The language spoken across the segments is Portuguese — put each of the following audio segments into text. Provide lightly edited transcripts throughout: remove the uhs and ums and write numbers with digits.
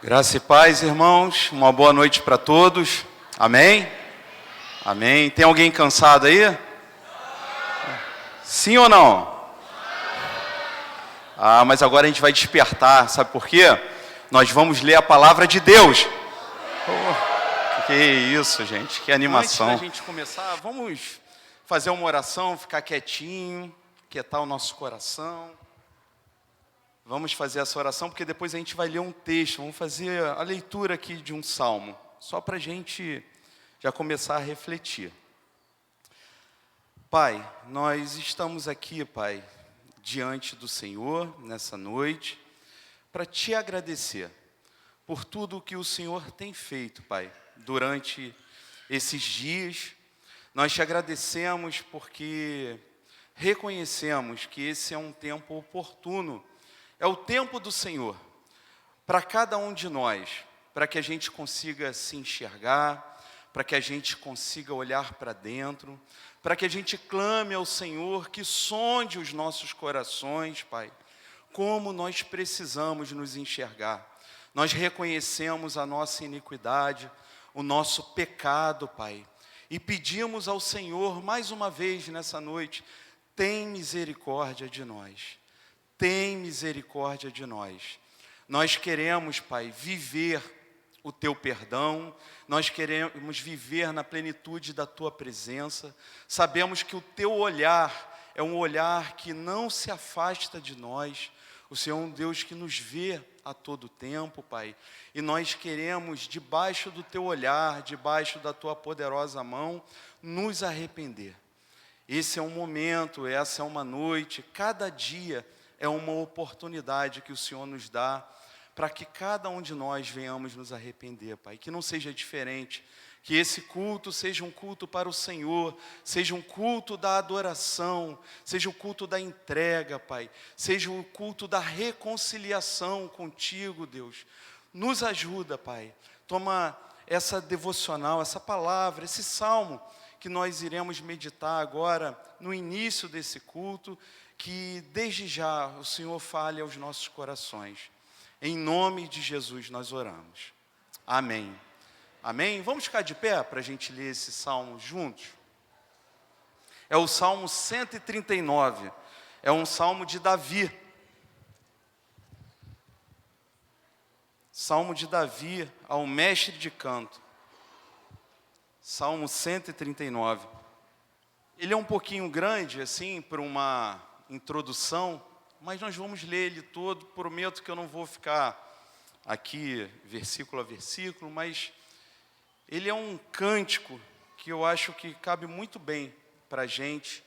Graça e paz, irmãos. Uma boa noite para todos. Amém? Amém. Tem alguém cansado aí? Sim ou não? Mas agora a gente vai despertar. Sabe por quê? Nós vamos ler a palavra de Deus. Que isso, gente. Que animação. Antes da gente começar, vamos fazer uma oração, ficar quietinho, quietar o nosso coração. Vamos fazer essa oração, porque depois a gente vai ler um texto, vamos fazer a leitura aqui de um salmo, só para a gente já começar a refletir. Pai, nós estamos aqui, Pai, diante do Senhor, nessa noite, para te agradecer por tudo o que o Senhor tem feito, Pai, durante esses dias. Nós te agradecemos porque reconhecemos que esse é um tempo oportuno. É o tempo do Senhor, para cada um de nós, para que a gente consiga se enxergar, para que a gente consiga olhar para dentro, para que a gente clame ao Senhor que sonde os nossos corações, Pai, como nós precisamos nos enxergar. Nós reconhecemos a nossa iniquidade, o nosso pecado, Pai, e pedimos ao Senhor, mais uma vez nessa noite, tem misericórdia de nós. Tem misericórdia de nós. Nós queremos, Pai, viver o Teu perdão, nós queremos viver na plenitude da Tua presença. Sabemos que o Teu olhar é um olhar que não se afasta de nós. O Senhor é um Deus que nos vê a todo tempo, Pai. E nós queremos, debaixo do Teu olhar, debaixo da Tua poderosa mão, nos arrepender. Esse é um momento, essa é uma noite, cada dia é uma oportunidade que o Senhor nos dá para que cada um de nós venhamos nos arrepender, Pai. Que não seja diferente, que esse culto seja um culto para o Senhor, seja um culto da adoração, seja o culto da entrega, Pai. Seja o culto da reconciliação contigo, Deus. Nos ajuda, Pai. Toma essa devocional, essa palavra, esse salmo que nós iremos meditar agora no início desse culto, que desde já o Senhor fale aos nossos corações. Em nome de Jesus nós oramos. Amém. Amém? Vamos ficar de pé para a gente ler esse salmo juntos? É o Salmo 139. É um salmo de Davi. Salmo de Davi ao mestre de canto. Salmo 139. Ele é um pouquinho grande, assim, para uma introdução, mas nós vamos ler ele todo. Prometo que eu não vou ficar aqui versículo a versículo, mas ele é um cântico que eu acho que cabe muito bem para a gente,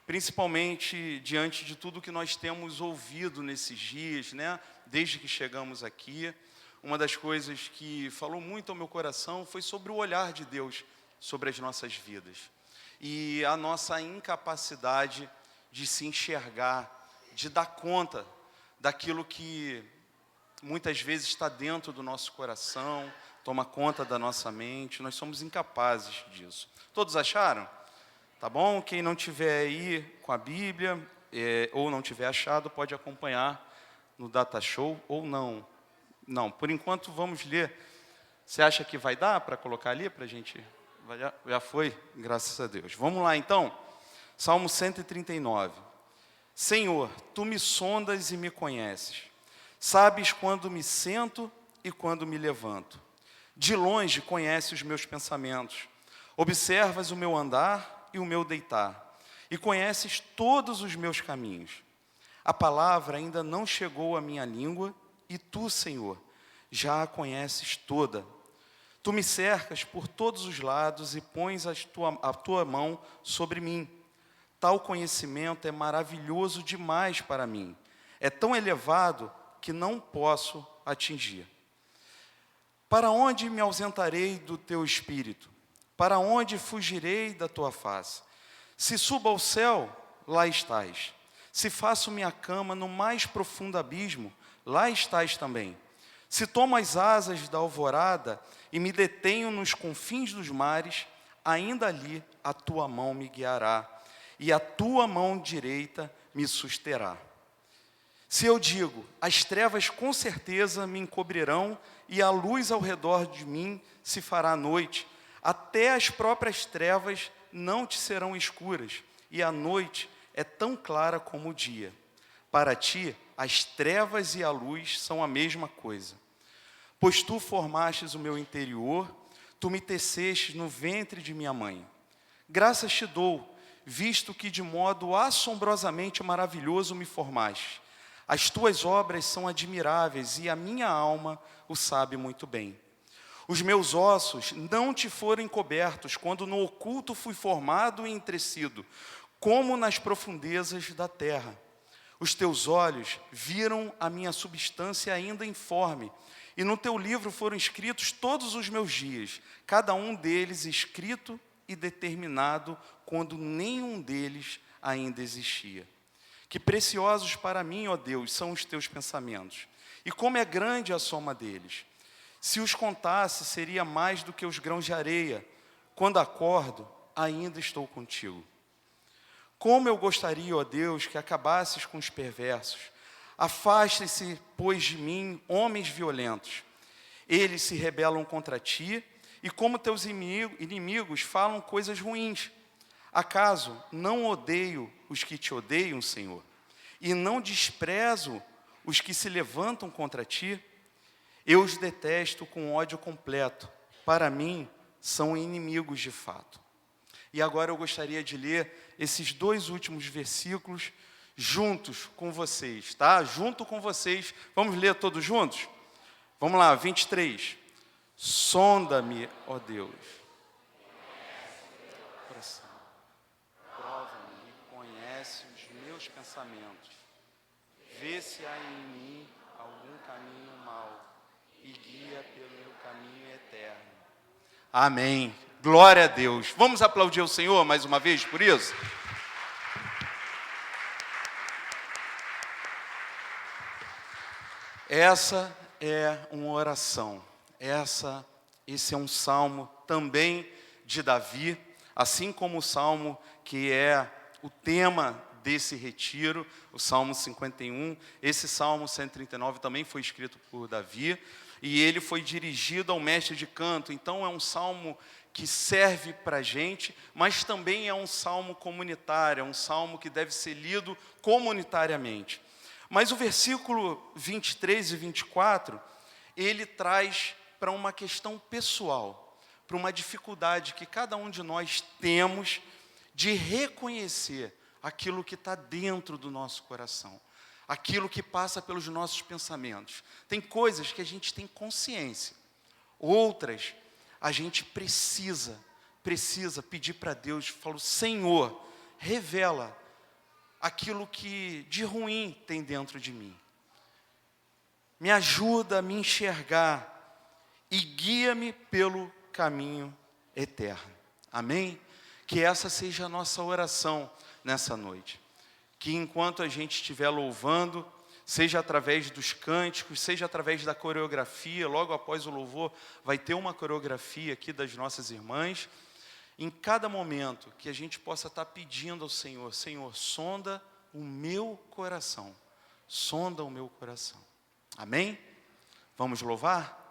principalmente diante de tudo que nós temos ouvido nesses dias, né? Desde que chegamos aqui. Uma das coisas que falou muito ao meu coração foi sobre o olhar de Deus sobre as nossas vidas e a nossa incapacidade de se enxergar, de dar conta daquilo que muitas vezes está dentro do nosso coração, toma conta da nossa mente. Nós somos incapazes disso. Todos acharam? Tá bom? Quem não tiver aí com a Bíblia, ou não tiver achado, pode acompanhar no Data Show ou não. Não, por enquanto vamos ler. Você acha que vai dar para colocar ali para a gente? Já foi? Graças a Deus. Vamos lá então. Salmo 139. Senhor, Tu me sondas e me conheces. Sabes quando me sento e quando me levanto. De longe conheces os meus pensamentos. Observas o meu andar e o meu deitar. E conheces todos os meus caminhos. A palavra ainda não chegou à minha língua, e Tu, Senhor, já a conheces toda. Tu me cercas por todos os lados e pões a tua mão sobre mim. Tal conhecimento é maravilhoso demais para mim. É tão elevado que não posso atingir. Para onde me ausentarei do Teu Espírito? Para onde fugirei da Tua face? Se subo ao céu, lá estás. Se faço minha cama no mais profundo abismo, lá estás também. Se tomo as asas da alvorada e me detenho nos confins dos mares, ainda ali a Tua mão me guiará, e a Tua mão direita me susterá. Se eu digo, as trevas com certeza me encobrirão e a luz ao redor de mim se fará noite, até as próprias trevas não te serão escuras, e a noite é tão clara como o dia. Para ti, as trevas e a luz são a mesma coisa. Pois tu formastes o meu interior, tu me tecestes no ventre de minha mãe. Graças te dou, visto que de modo assombrosamente maravilhoso me formaste. As tuas obras são admiráveis e a minha alma o sabe muito bem. Os meus ossos não te foram encobertos quando no oculto fui formado e entrecido, como nas profundezas da terra. Os teus olhos viram a minha substância ainda informe, e no teu livro foram escritos todos os meus dias, cada um deles escrito e determinado, quando nenhum deles ainda existia. Que preciosos para mim, ó Deus, são os teus pensamentos, e como é grande a soma deles. Se os contasse, seria mais do que os grãos de areia. Quando acordo, ainda estou contigo. Como eu gostaria, ó Deus, que acabasses com os perversos. Afaste-se, pois, de mim, homens violentos. Eles se rebelam contra ti, e como teus inimigos falam coisas ruins. Acaso não odeio os que te odeiam, Senhor? E não desprezo os que se levantam contra ti? Eu os detesto com ódio completo. Para mim, são inimigos de fato. E agora eu gostaria de ler esses 2 últimos versículos juntos com vocês, tá? Junto com vocês. Vamos ler todos juntos? Vamos lá, 23. Sonda-me, ó Deus. Prova-me e conhece os meus pensamentos. Vê se há em mim algum caminho mau e guia pelo meu caminho eterno. Amém. Glória a Deus. Vamos aplaudir o Senhor mais uma vez por isso? Essa é uma oração. Esse é um salmo também de Davi, assim como o salmo que é o tema desse retiro, o Salmo 51. Esse Salmo 139 também foi escrito por Davi, e ele foi dirigido ao mestre de canto. Então é um salmo que serve para a gente, mas também é um salmo comunitário, é um salmo que deve ser lido comunitariamente. Mas o versículo 23 e 24, ele traz para uma questão pessoal, para uma dificuldade que cada um de nós temos de reconhecer aquilo que está dentro do nosso coração, aquilo que passa pelos nossos pensamentos. Tem coisas que a gente tem consciência, outras a gente precisa pedir para Deus, falo, Senhor, revela aquilo que de ruim tem dentro de mim. Me ajuda a me enxergar e guia-me pelo caminho eterno. Amém? Que essa seja a nossa oração nessa noite. Que enquanto a gente estiver louvando, seja através dos cânticos, seja através da coreografia, logo após o louvor, vai ter uma coreografia aqui das nossas irmãs. Em cada momento que a gente possa estar pedindo ao Senhor, Senhor, sonda o meu coração, sonda o meu coração. Amém? Vamos louvar?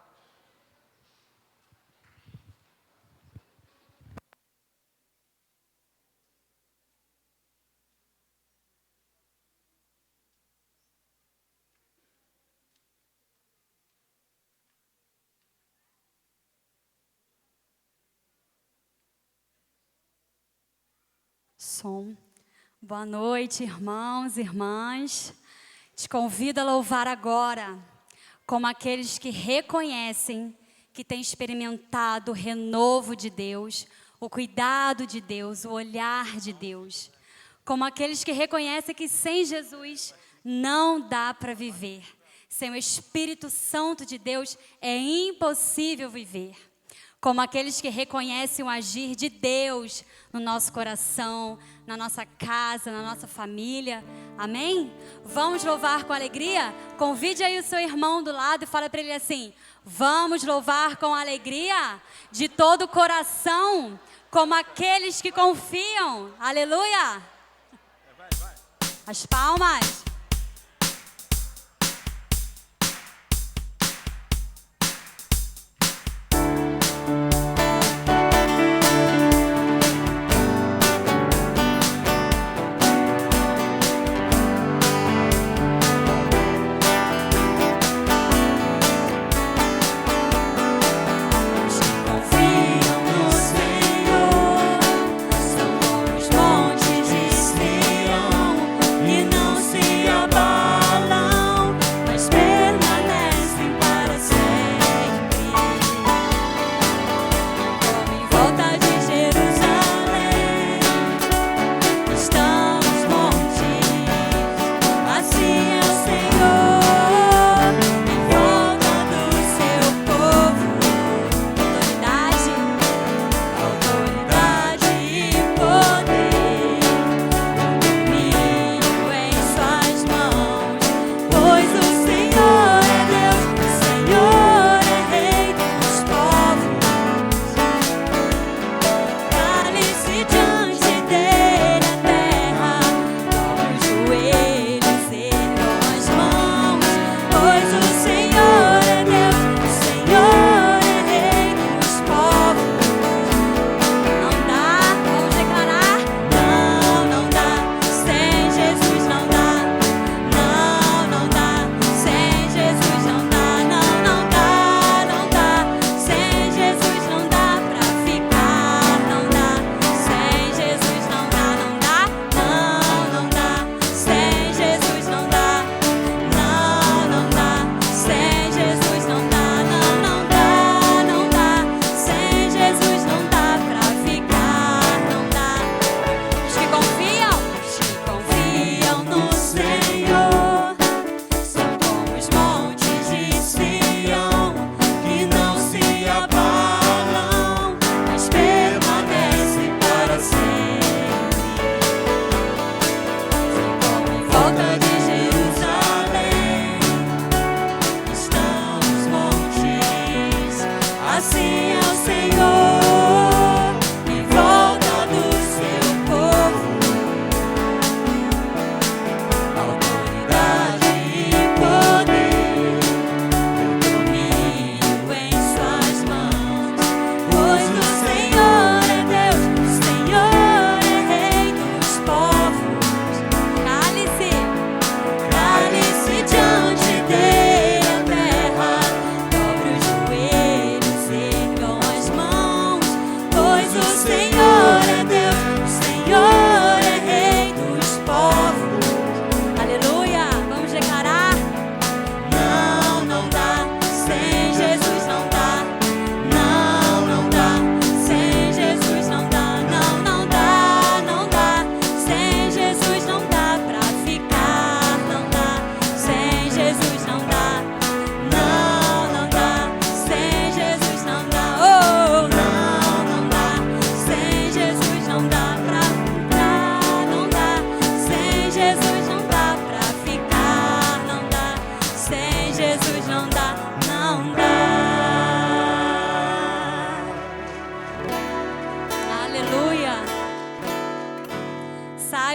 Som. Boa noite, irmãos e irmãs. Te convido a louvar agora, como aqueles que reconhecem que têm experimentado o renovo de Deus, o cuidado de Deus, o olhar de Deus. Como aqueles que reconhecem que sem Jesus não dá para viver. Sem o Espírito Santo de Deus é impossível viver. Como aqueles que reconhecem o agir de Deus no nosso coração, na nossa casa, na nossa família. Amém? Vamos louvar com alegria? Convide aí o seu irmão do lado e fala para ele assim: vamos louvar com alegria, de todo o coração, como aqueles que confiam. Aleluia! As palmas.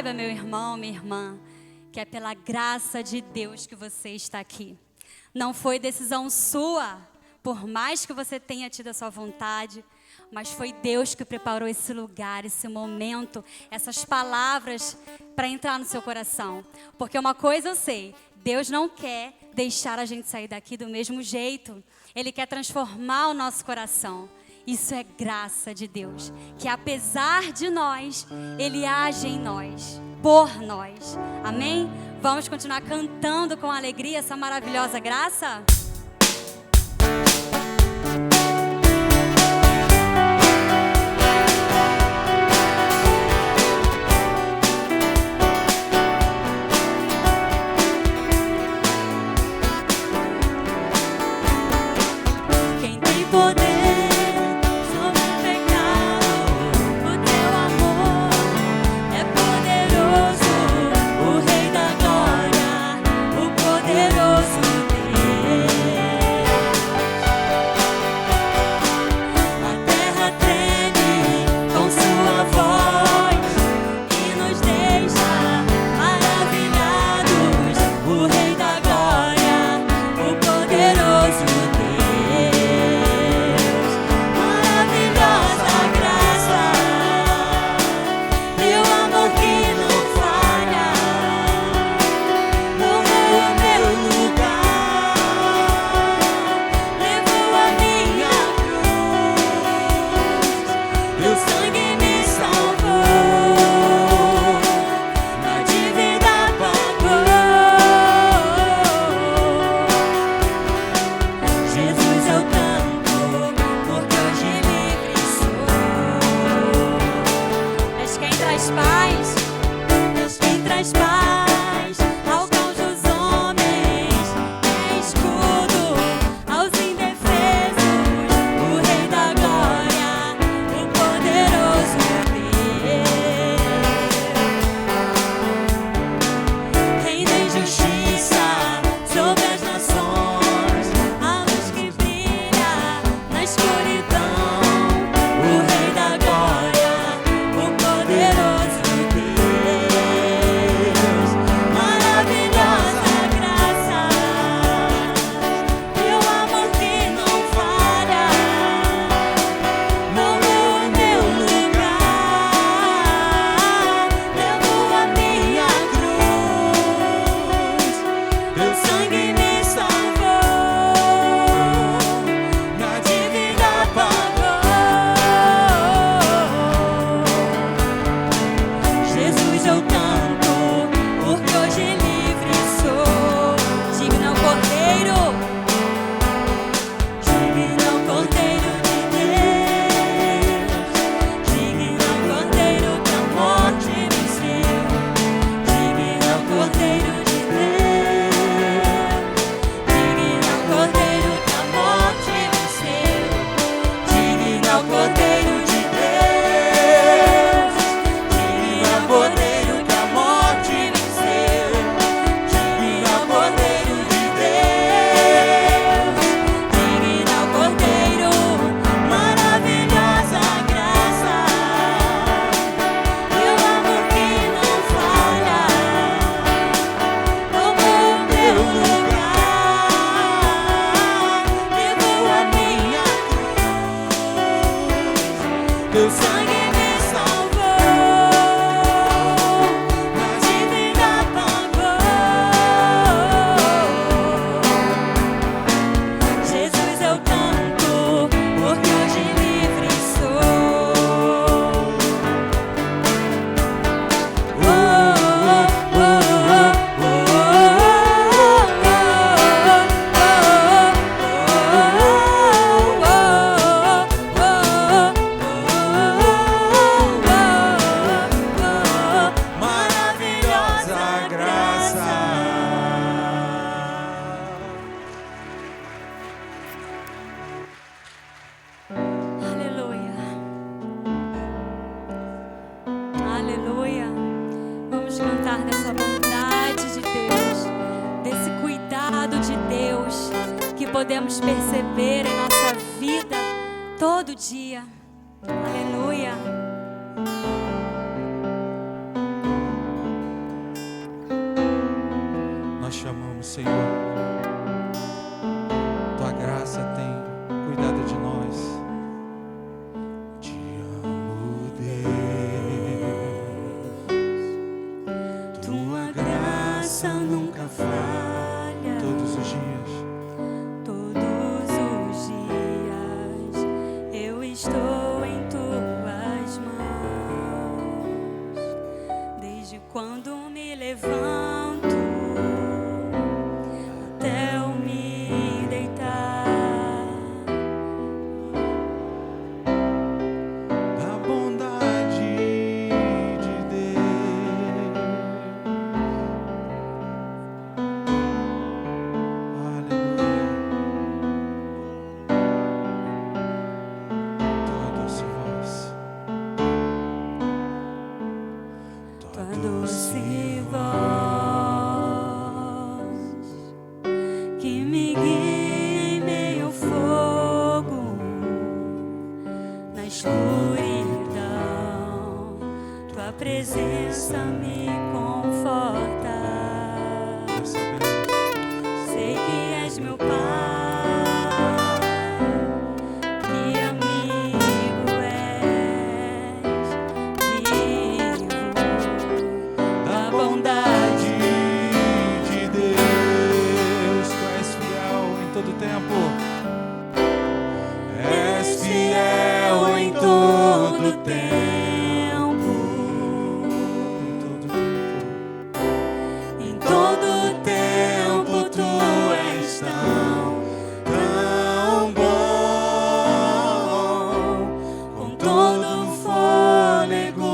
saiba, meu irmão, minha irmã, que é pela graça de Deus que você está aqui. Não foi decisão sua, por mais que você tenha tido a sua vontade, mas foi Deus que preparou esse lugar, esse momento, essas palavras para entrar no seu coração. Porque uma coisa eu sei, Deus não quer deixar a gente sair daqui do mesmo jeito. Ele quer transformar o nosso coração. Isso é graça de Deus, que apesar de nós, Ele age em nós, por nós. Amém? Vamos continuar cantando com alegria essa maravilhosa graça? Quem tem poder sobre o pecado, o teu amor é poderoso, o Rei da glória, o poderoso Deus. A terra treme com sua voz e nos deixa maravilhados, o Rei da glória, o poderoso Deus. Maravilhosa graça, teu amor que não falha, tomou o meu lugar, levou a minha cruz, teu sangue me salvou, na dívida pagou. Jesus, eu canto, porque hoje livre sou. És quem traz paz. És quem traz paz ao caos dos homens, é escudo aos indefesos, o Rei da glória, o poderoso Deus. Reina em justiça sobre as nações, a luz que brilha na escuridão, o Rei da glória, o poderoso Deus. Maravilhosa graça, teu amor que não falha, tomou o meu lugar, levou a minha cruz, teu sangue me salvou, na dívida pagou. Jesus, eu canto, porque hoje livre sou. Digno é o Cordeiro, digno é o Cordeiro de Deus, digno é o Cordeiro que a morte venceu, digno é o Cordeiro de Deus, digno é o Cordeiro que a morte venceu, digno é o Cordeiro de Deus, digno é o Cordeiro que a morte venceu, digno é o Cordeiro de Deus, digno é o Cordeiro, maravilhosa graça, teu amor que não falha, tomou o meu lugar, levou a minha cruz, teu sangue me salvou, na dívida pagou. Jesus, eu canto, porque hoje livre sou. Maravilhosa graça. Aleluia. Aleluia. Vamos cantar dessa bondade de Deus, desse cuidado de Deus que podemos perceber em nossa vida todo dia. Aleluia. Senhor. Tua graça tem cuidado de nós. Te amo, Deus. Tua graça nunca falha. Todos os dias. Todos os dias eu estou em tuas mãos. Desde quando me levanto até eu me deitar, Da bondade de Deus. Aleluia. Tua doce voz. tua doce voz que me guia em meio ao fogo, na escuridão, tua presença me conforta. Nós sabemos. Sei que és meu Pai, que amigo és, vivo Da bondade de Deus, tu és fiel em todo tempo. És fiel em todo tempo. Em todo tempo tu és tão bom, com todo o fôlego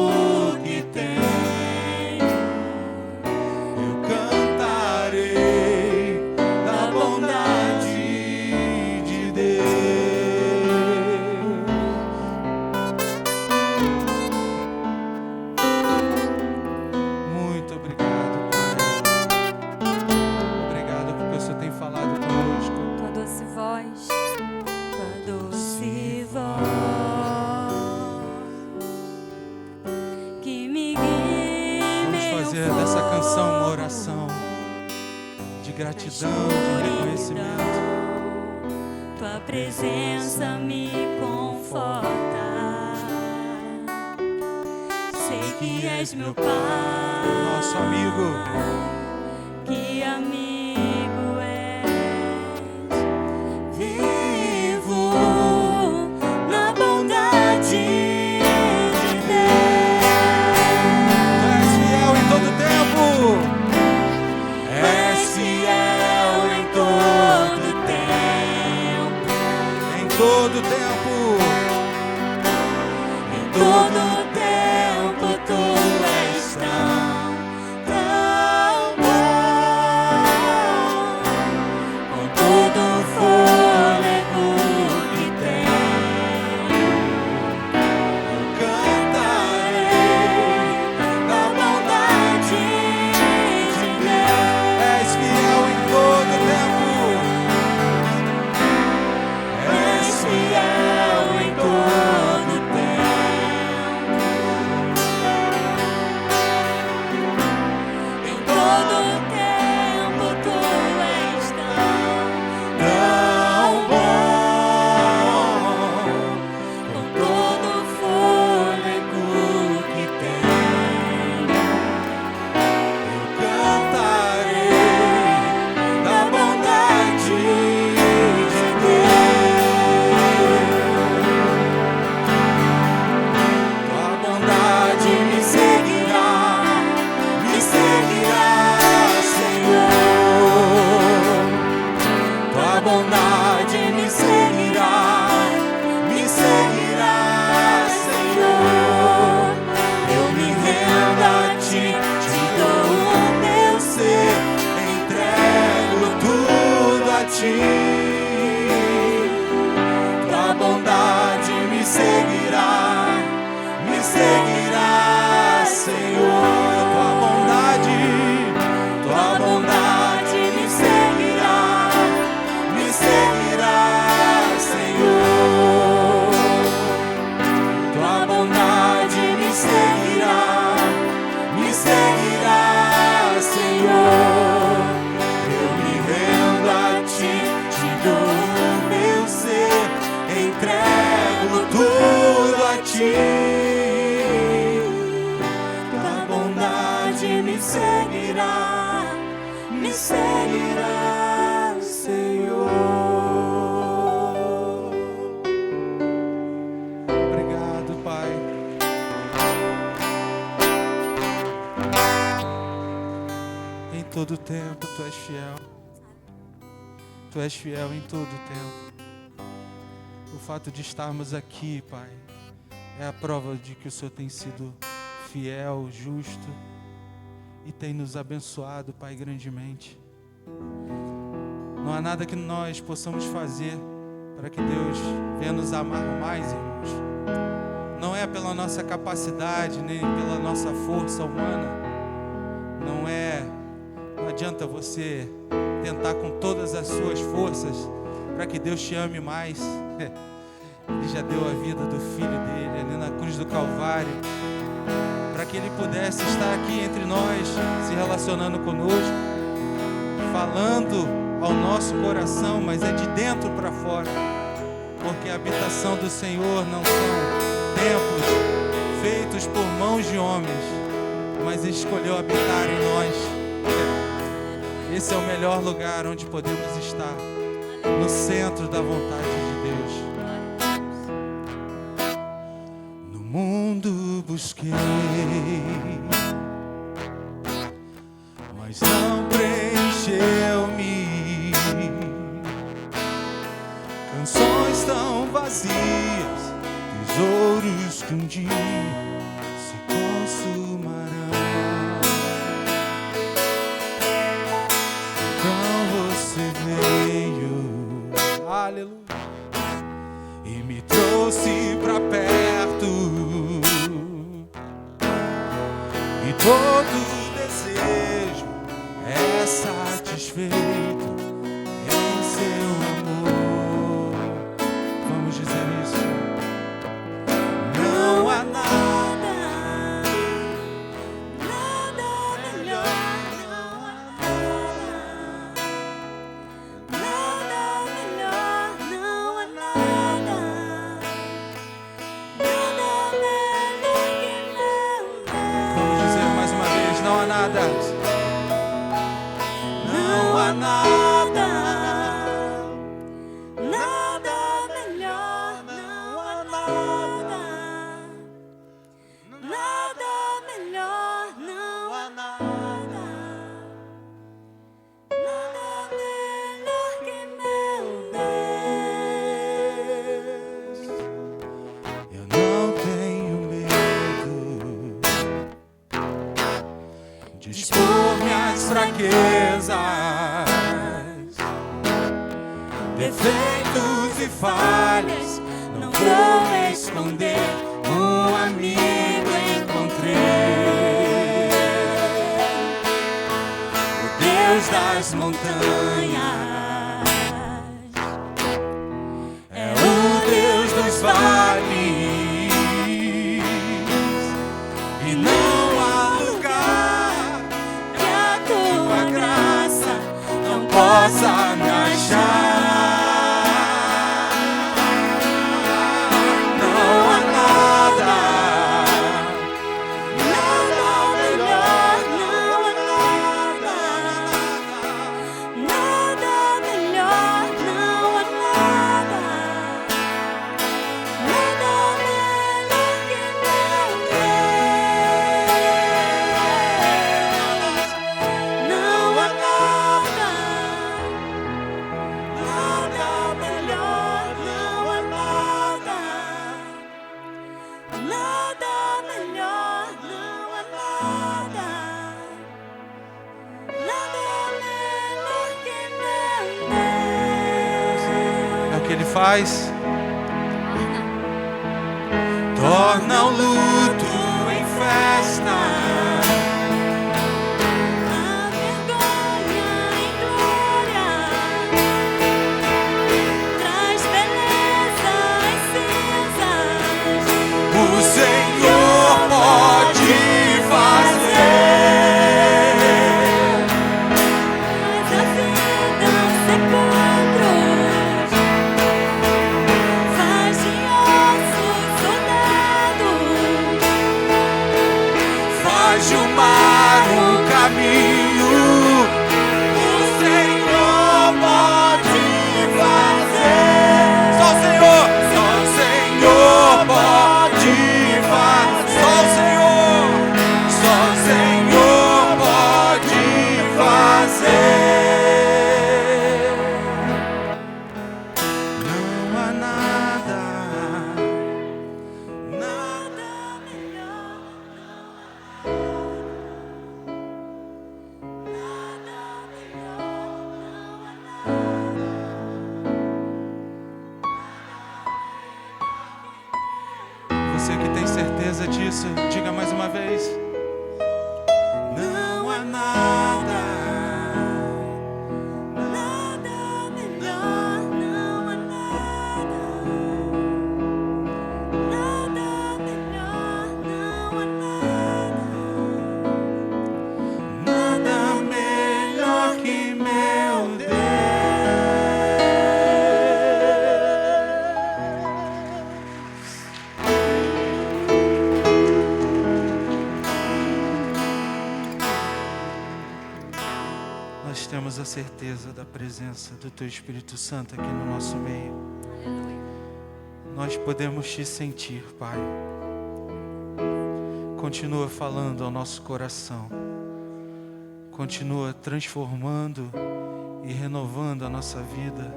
que tenho. Eu cantarei da bondade de Deus. Muito obrigado, Pai. Obrigado porque o Senhor tem falado conosco. tua doce voz, tua doce voz que me guia em Vamos meio ao fazer dessa fogo, canção uma oração de gratidão, de reconhecimento. tua presença me conforta. Sei que és meu Pai, Nosso amigo. que amigo és, vivo na bondade de Tu Deus. és fiel em todo tempo. És fiel em todo Todo tempo, Em todo tempo. em todo tempo tu és tão bom, com todo o fôlego que tenho. Cantarei Da bondade de Deus. És fiel em todo tempo. És fiel em todo tempo. Em todo tempo tu és Tão bom. com todo o fôlego que tenho. Cantarei da bondade de Deus. Tua bondade me seguirá, Senhor. Tua bondade me seguirá, Senhor. Eu me rendo a ti, te dou o meu ser, entrego tudo a ti. Tua bondade me seguirá, Senhor. Tua bondade me seguirá, Senhor. Tua bondade me seguirá, Senhor. Eu me todo tempo Tu és fiel. Tu és fiel em todo tempo. O fato de estarmos aqui, Pai, é a prova de que o Senhor tem sido fiel, justo e tem nos abençoado, Pai, grandemente. Não há nada que nós possamos fazer para que Deus venha nos amar mais, irmãos. Não é pela nossa capacidade, nem pela nossa força humana. Não adianta você tentar com todas as suas forças para que Deus te ame mais. Ele já deu a vida do Filho dele ali na cruz do Calvário, para que Ele pudesse estar aqui entre nós, se relacionando conosco, falando ao nosso coração, mas é de dentro para fora, porque a habitação do Senhor não são templos feitos por mãos de homens, mas Ele escolheu habitar em nós. Esse é o melhor lugar onde podemos estar, no centro da vontade de Deus. No mundo busquei, mas não preencheu-me. Canções tão vazias, tesouros que um dia se consumarão. Então você veio, aleluia, e me trouxe pra perto, e todo desejo é satisfeito em seu amor. Vamos dizer isso. Não há nada, nada melhor, nada melhor, não há nada melhor que meu Deus. vamos dizer mais uma vez, não há nada. Não há nada, Nada melhor, não há nada. Nada melhor, não há nada. Nada melhor que meu Deus. eu não tenho medo de expor minhas fraquezas, defeitos e falhas. Não vou esconder, um amigo encontrei, o Deus das montanhas, é o Deus dos vales, e não há lugar que a tua graça não possa me achar. Não há nada, Nada melhor, não há nada. Nada melhor, não há nada. Nada melhor que meu Deus. Não há nada. Nada melhor, não há nada. Nada melhor, não há nada. Nada melhor que meu Deus. é o que Ele faz. Torna o luto em festa, A vergonha em glória, traz beleza às cinzas. o Senhor pode fazer. Mas a vida sepulcros faz de ossos soldados. que tem certeza disso, diga mais uma vez. Não há nada, Nada melhor, não há nada. Nada melhor, não há nada. nada melhor que meu Deus. Nós temos a certeza da presença do Teu Espírito Santo aqui no nosso meio. Nós podemos te sentir, Pai. Continua falando ao nosso coração. Continua transformando e renovando a nossa vida.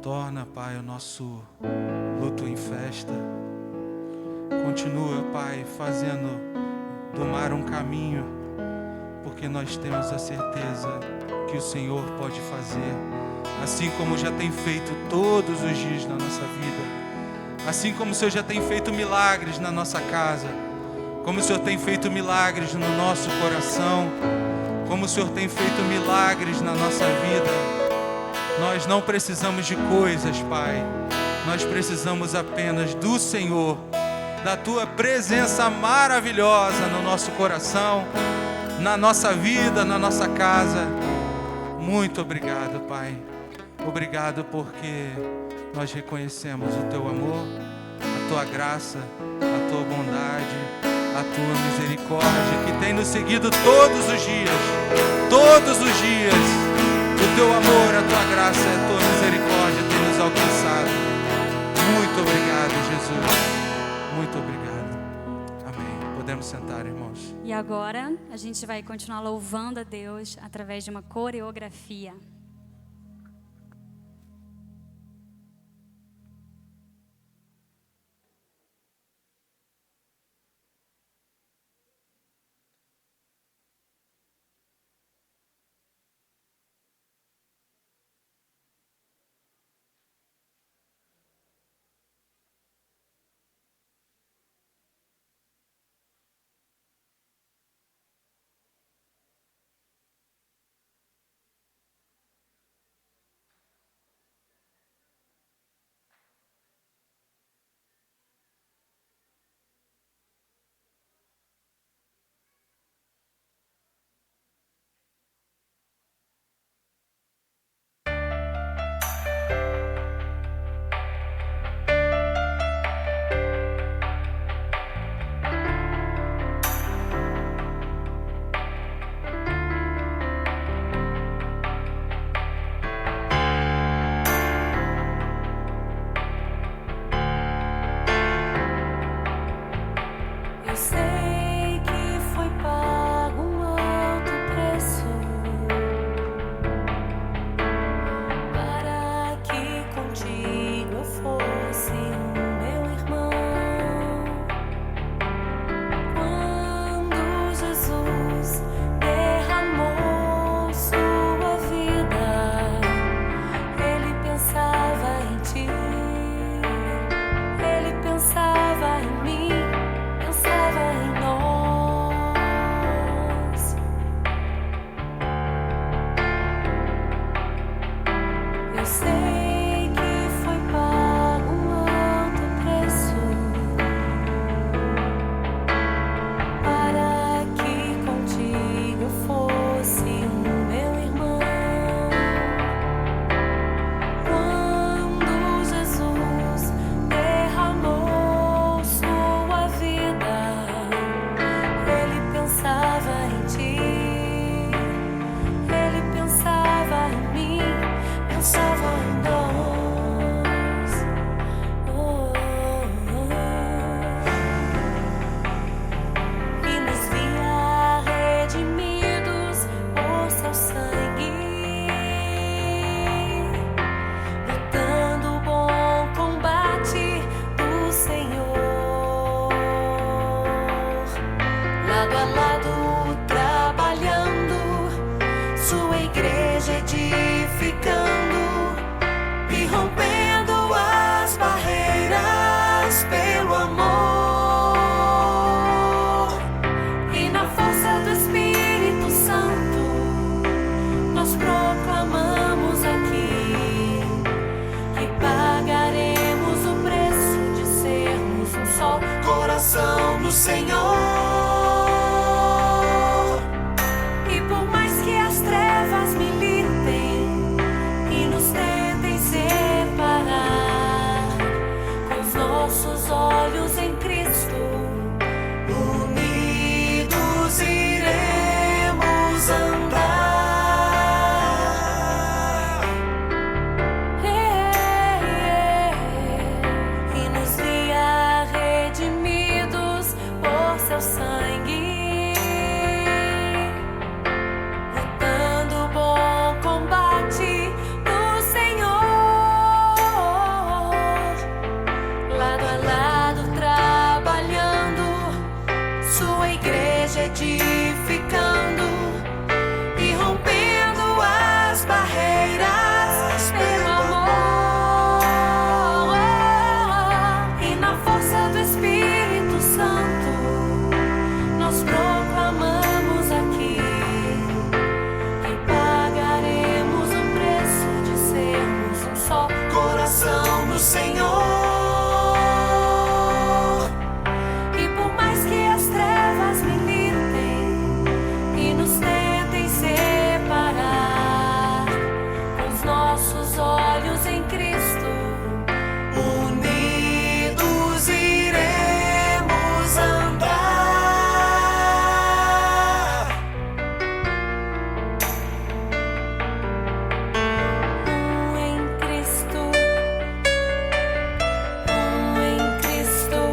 Torna, Pai, o nosso luto em festa. Continua, Pai, fazendo do mar um caminho, porque nós temos a certeza que o Senhor pode fazer, assim como já tem feito todos os dias na nossa vida, assim como o Senhor já tem feito milagres na nossa casa, como o Senhor tem feito milagres no nosso coração, como o Senhor tem feito milagres na nossa vida. Nós não precisamos de coisas, Pai, nós precisamos apenas do Senhor, da Tua presença maravilhosa no nosso coração, na nossa vida, na nossa casa. Muito obrigado, Pai. Obrigado porque nós reconhecemos o Teu amor, a Tua graça, a Tua bondade, a Tua misericórdia que tem nos seguido todos os dias. Todos os dias. O Teu amor, a Tua graça e a Tua misericórdia tem nos alcançado. Muito obrigado, Jesus. Muito obrigado. Amém. Podemos sentar, irmãos. E agora a gente vai continuar louvando a Deus através de uma coreografia. Senhor. E por mais que as trevas militem e nos tentem separar, com os nossos olhos em Cristo, unidos iremos andar. E nos guia redimidos por seu sangue, lutando o bom combate do Senhor, lado a lado trabalhando, sua igreja edificando e rompendo as barreiras pelo amor. E na força do Espírito Santo nós proclamamos aqui que pagaremos o preço de sermos um só coração no Senhor. E por mais que as trevas militem e nos tentem separar, com os nossos olhos em Cristo, unidos iremos andar. Em Cristo, em Cristo, em Cristo,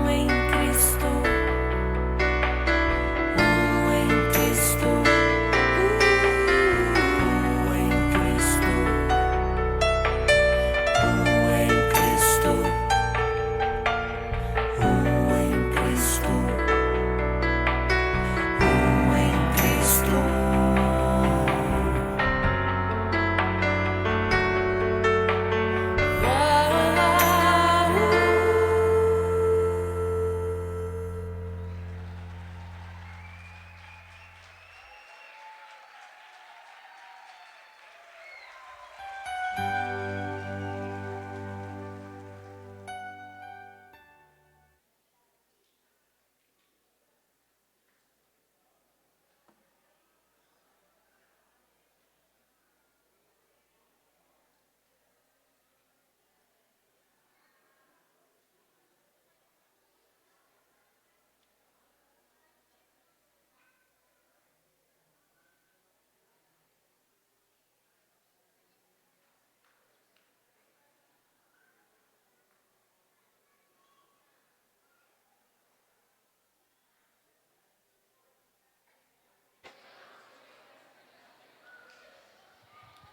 em Cristo, em Cristo, em Cristo, em Cristo, em Cristo.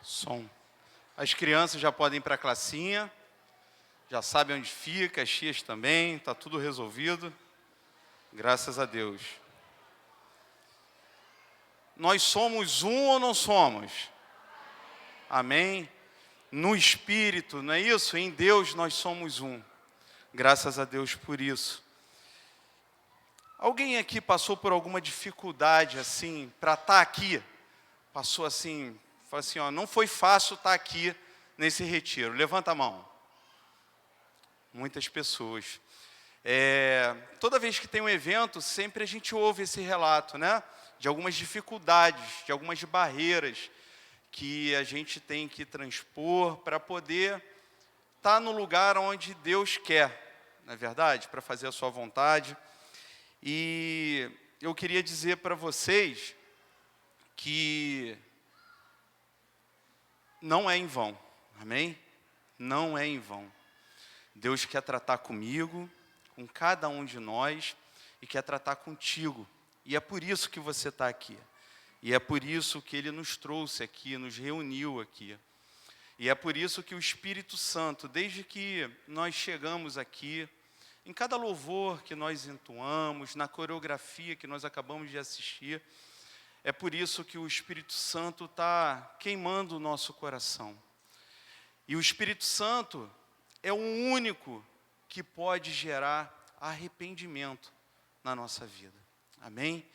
Som. As crianças já podem ir para a classinha, já sabem onde fica, as tias também, está tudo resolvido. Graças a Deus. Nós somos um ou não somos? Amém? No Espírito, não é isso? Em Deus nós somos um. Graças a Deus por isso. Alguém aqui passou por alguma dificuldade assim, para estar aqui? Passou assim, falou assim, ó, não foi fácil estar aqui nesse retiro. Levanta a mão. Muitas pessoas. Toda vez que tem um evento, sempre a gente ouve esse relato, né? De algumas dificuldades, de algumas barreiras que a gente tem que transpor para poder estar no lugar onde Deus quer, não é verdade? Para fazer a sua vontade. E eu queria dizer para vocês que não é em vão, amém? Não é em vão. Deus quer tratar comigo, com cada um de nós, e quer tratar contigo. E é por isso que você está aqui. E é por isso que Ele nos trouxe aqui, nos reuniu aqui. E é por isso que o Espírito Santo, desde que nós chegamos aqui, em cada louvor que nós entoamos, na coreografia que nós acabamos de assistir, é por isso que o Espírito Santo está queimando o nosso coração. E o Espírito Santo é o único que pode gerar arrependimento na nossa vida. Amém?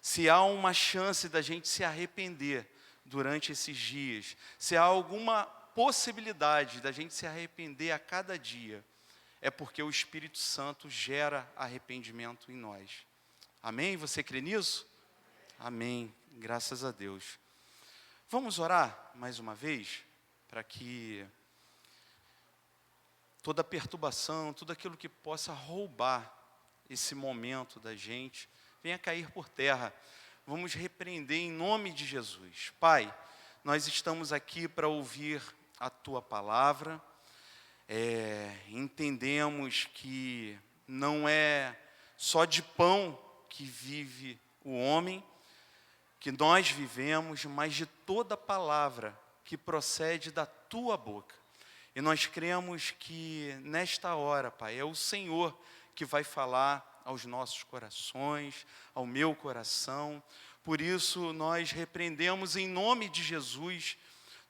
Se há uma chance da gente se arrepender durante esses dias, se há alguma possibilidade da gente se arrepender a cada dia, é porque o Espírito Santo gera arrependimento em nós. Amém? Você crê nisso? Amém. Graças a Deus. Vamos orar mais uma vez, para que toda perturbação, tudo aquilo que possa roubar esse momento da gente, venha cair por terra. Vamos repreender em nome de Jesus. Pai, nós estamos aqui para ouvir a Tua palavra. Entendemos que não é só de pão que vive o homem, que nós vivemos, mas de toda palavra que procede da Tua boca. E nós cremos que nesta hora, Pai, é o Senhor que vai falar aos nossos corações, ao meu coração. Por isso, nós repreendemos em nome de Jesus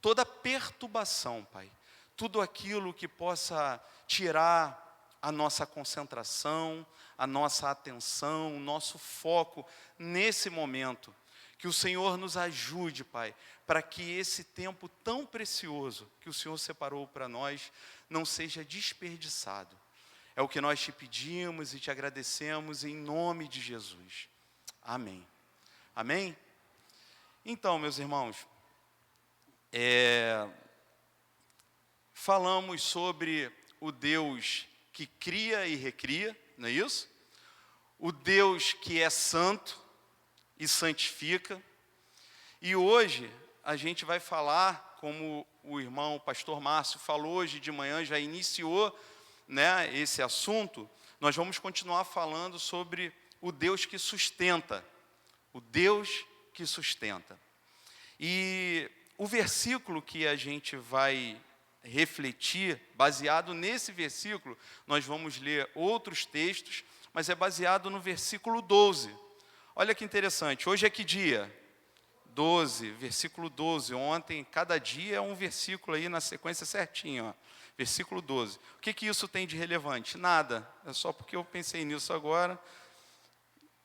toda perturbação, Pai. Tudo aquilo que possa tirar a nossa concentração, a nossa atenção, o nosso foco nesse momento. Que o Senhor nos ajude, Pai, para que esse tempo tão precioso que o Senhor separou para nós não seja desperdiçado. É o que nós te pedimos e te agradecemos em nome de Jesus. Amém. Amém? Então, meus irmãos, falamos sobre o Deus que cria e recria, não é isso? O Deus que é santo e santifica. E hoje a gente vai falar, como o irmão pastor Márcio falou hoje de manhã, já iniciou, né, esse assunto. Nós vamos continuar falando sobre o Deus que sustenta. O Deus que sustenta. E o versículo que a gente vai refletir, baseado nesse versículo, nós vamos ler outros textos, mas é baseado no versículo 12. Olha que interessante, hoje é que dia? 12, versículo 12. Ontem, cada dia é um versículo aí na sequência certinho, ó. Versículo 12. O que isso tem de relevante? Nada, é só porque eu pensei nisso agora,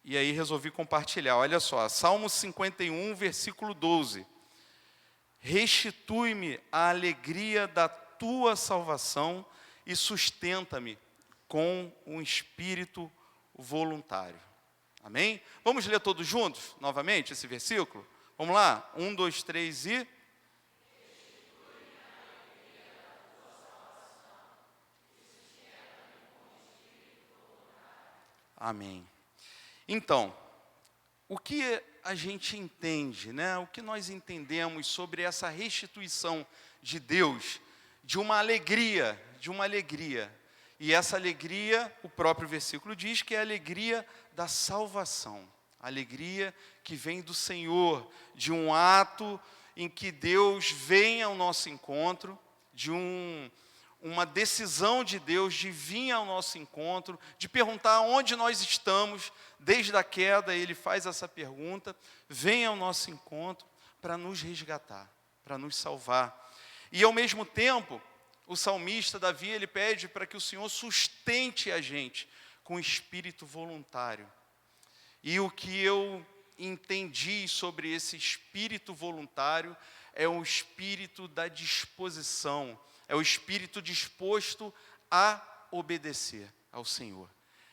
e aí resolvi compartilhar. Olha só, Salmo 51, versículo 12. Restitui-me a alegria da tua salvação e sustenta-me com um espírito voluntário. Amém? Vamos ler todos juntos, novamente, esse versículo? Vamos lá? 1, 2, 3 e... Amém. Então, o que a gente entende, né? O que nós entendemos sobre essa restituição de Deus, de uma alegria, E essa alegria, o próprio versículo diz que é a alegria da salvação, a alegria que vem do Senhor, de um ato em que Deus vem ao nosso encontro, de uma decisão de Deus de vir ao nosso encontro, de perguntar onde nós estamos. Desde a queda Ele faz essa pergunta, vem ao nosso encontro para nos resgatar, para nos salvar. E ao mesmo tempo, o salmista Davi, ele pede para que o Senhor sustente a gente com espírito voluntário. E o que eu entendi sobre esse espírito voluntário é o espírito da disposição, é o espírito disposto a obedecer ao Senhor.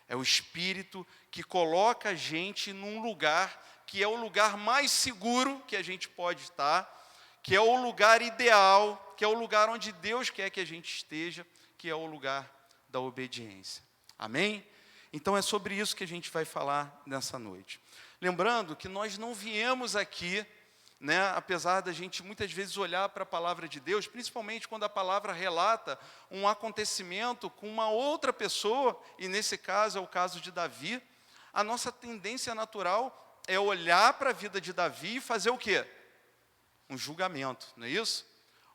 É o espírito que coloca a gente num lugar que é o lugar mais seguro que a gente pode estar, que é o lugar ideal, que é o lugar onde Deus quer que a gente esteja, que é o lugar da obediência. Amém? Então é sobre isso que a gente vai falar nessa noite. Lembrando que nós não viemos aqui, né, apesar da gente muitas vezes olhar para a palavra de Deus, principalmente quando a palavra relata um acontecimento com uma outra pessoa, e nesse caso é o caso de Davi, a nossa tendência natural é olhar para a vida de Davi e fazer o quê? Um julgamento, não é isso?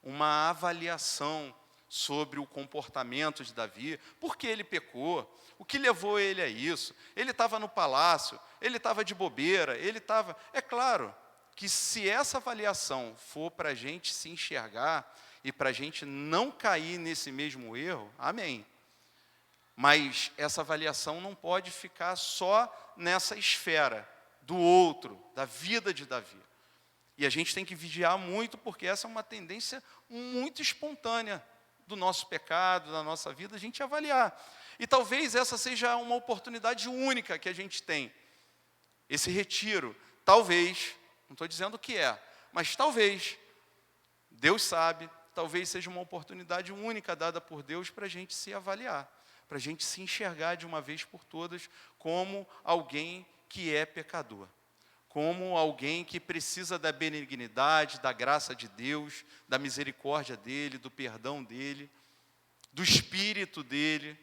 Uma avaliação sobre o comportamento de Davi, por que ele pecou, o que levou ele a isso, ele estava no palácio, ele estava de bobeira, ele estava... É claro que se essa avaliação for para a gente se enxergar e para a gente não cair nesse mesmo erro, amém. Mas essa avaliação não pode ficar só nessa esfera do outro, da vida de Davi. E a gente tem que vigiar muito, porque essa é uma tendência muito espontânea do nosso pecado, da nossa vida, a gente avaliar. E talvez essa seja uma oportunidade única que a gente tem. Esse retiro, talvez, não estou dizendo que é, mas talvez, Deus sabe, talvez seja uma oportunidade única dada por Deus para a gente se avaliar, para a gente se enxergar de uma vez por todas como alguém que é pecador, como alguém que precisa da benignidade, da graça de Deus, da misericórdia dEle, do perdão dEle, do Espírito dEle,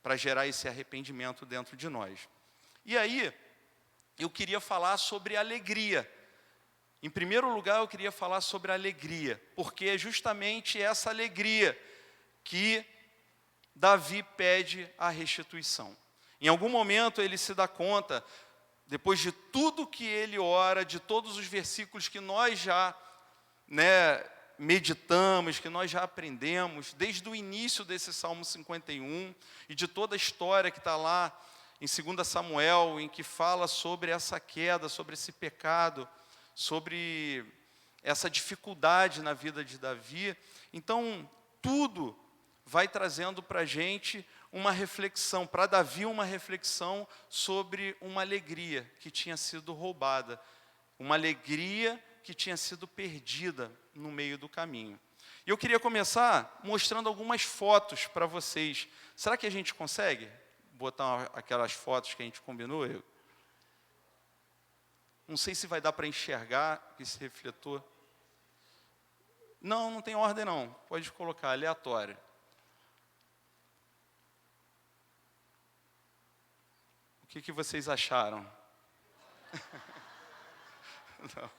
para gerar esse arrependimento dentro de nós. E aí, eu queria falar sobre alegria. Em primeiro lugar, eu queria falar sobre alegria, porque é justamente essa alegria que Davi pede a restituição. Em algum momento ele se dá conta, depois de tudo que ele ora, de todos os versículos que nós já meditamos, que nós já aprendemos, desde o início desse Salmo 51, e de toda a história que está lá em 2 Samuel, em que fala sobre essa queda, sobre esse pecado, sobre essa dificuldade na vida de Davi. Então, tudo vai trazendo para a gente uma reflexão, para Davi uma reflexão sobre uma alegria que tinha sido roubada, uma alegria que tinha sido perdida no meio do caminho. E eu queria começar mostrando algumas fotos para vocês. Será que a gente consegue botar aquelas fotos que a gente combinou? Não sei se vai dar para enxergar esse refletor. Não tem ordem não. Pode colocar, aleatório. O que vocês acharam? Não.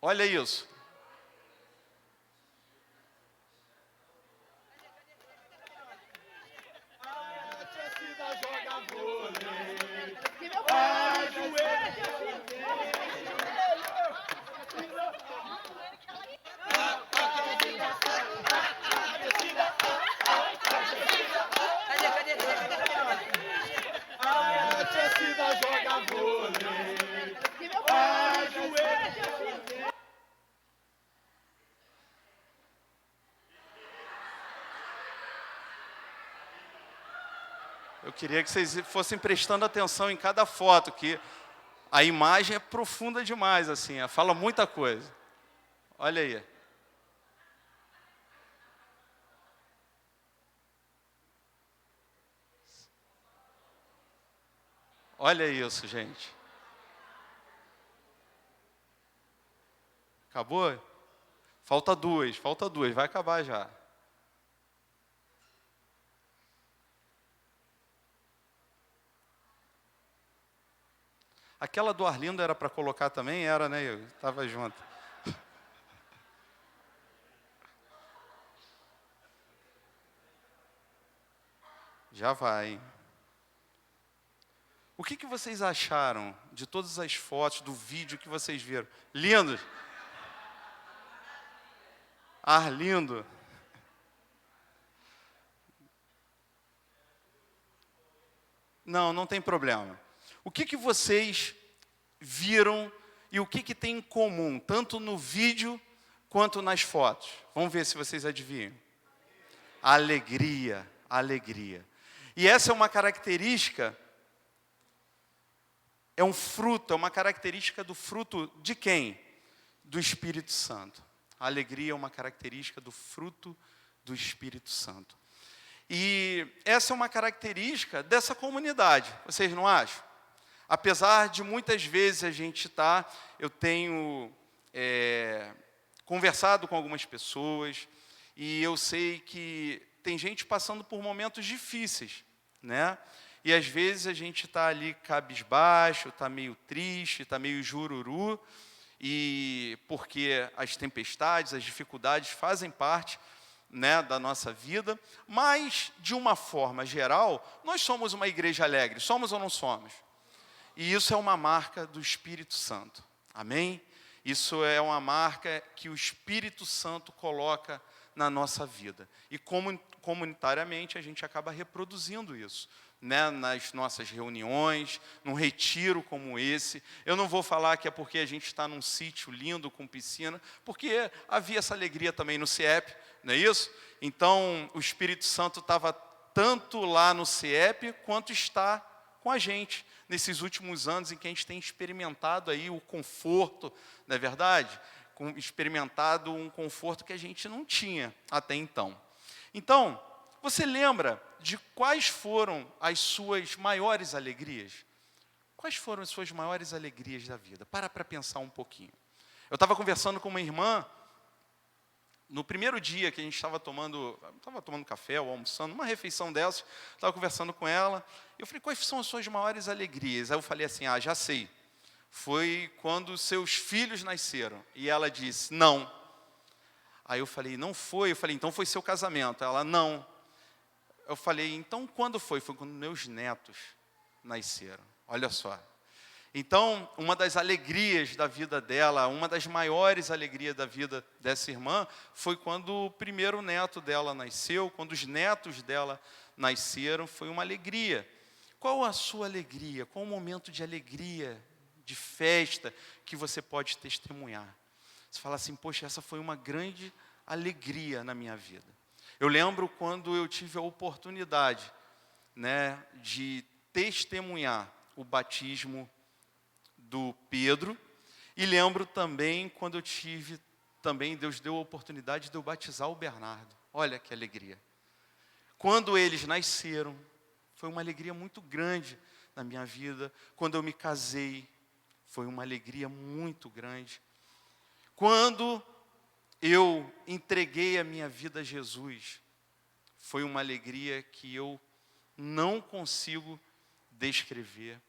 Olha isso. Eu queria que vocês fossem prestando atenção em cada foto, que a imagem é profunda demais, assim, fala muita coisa. Olha aí. Olha isso, gente. Acabou? Falta duas, vai acabar já. Aquela do Arlindo era para colocar também? Era, né? Eu estava junto. Já vai, hein? O que vocês acharam de todas as fotos, do vídeo que vocês viram? Lindo? Arlindo. Não tem problema. O que vocês viram e o que tem em comum, tanto no vídeo quanto nas fotos? Vamos ver se vocês adivinham. Alegria. E essa é uma característica, é um fruto, é uma característica do fruto de quem? Do Espírito Santo. A alegria é uma característica do fruto do Espírito Santo. E essa é uma característica dessa comunidade, vocês não acham? Apesar de muitas vezes eu tenho conversado com algumas pessoas, e eu sei que tem gente passando por momentos difíceis, né? E às vezes a gente está ali cabisbaixo, está meio triste, está meio jururu, e porque as tempestades, as dificuldades fazem parte, né, da nossa vida, mas de uma forma geral, nós somos uma igreja alegre, somos ou não somos? E isso é uma marca do Espírito Santo, amém? Isso é uma marca que o Espírito Santo coloca na nossa vida. E comunitariamente a gente acaba reproduzindo isso. né, nas nossas reuniões, num retiro como esse. Eu não vou falar que é porque a gente está num sítio lindo com piscina, porque havia essa alegria também no CIEP, não é isso? Então, o Espírito Santo estava tanto lá no CIEP, quanto está com a gente, nesses últimos anos em que a gente tem experimentado aí o conforto, não é verdade? Experimentado um conforto que a gente não tinha até então. Então, você lembra de quais foram as suas maiores alegrias? Quais foram as suas maiores alegrias da vida? Para pensar um pouquinho. Eu estava conversando com uma irmã, no primeiro dia que a gente estava tomando café ou almoçando, uma refeição dessas, estava conversando com ela, eu falei, quais são as suas maiores alegrias? Aí eu falei assim, já sei, foi quando seus filhos nasceram. E ela disse, não. Aí eu falei, não foi? Eu falei, então foi seu casamento. Ela, não. Eu falei, então quando foi? Foi quando meus netos nasceram. Olha só. Então, uma das alegrias da vida dela, uma das maiores alegrias da vida dessa irmã, foi quando o primeiro neto dela nasceu, quando os netos dela nasceram, foi uma alegria. Qual a sua alegria? Qual o momento de alegria, de festa, que você pode testemunhar? Você fala assim, poxa, essa foi uma grande alegria na minha vida. Eu lembro quando eu tive a oportunidade, né, de testemunhar o batismo do Pedro, e lembro também quando eu tive, também Deus deu a oportunidade de eu batizar o Bernardo. Olha que alegria. Quando eles nasceram, foi uma alegria muito grande na minha vida. Quando eu me casei, foi uma alegria muito grande. Quando eu entreguei a minha vida a Jesus, foi uma alegria que eu não consigo descrever.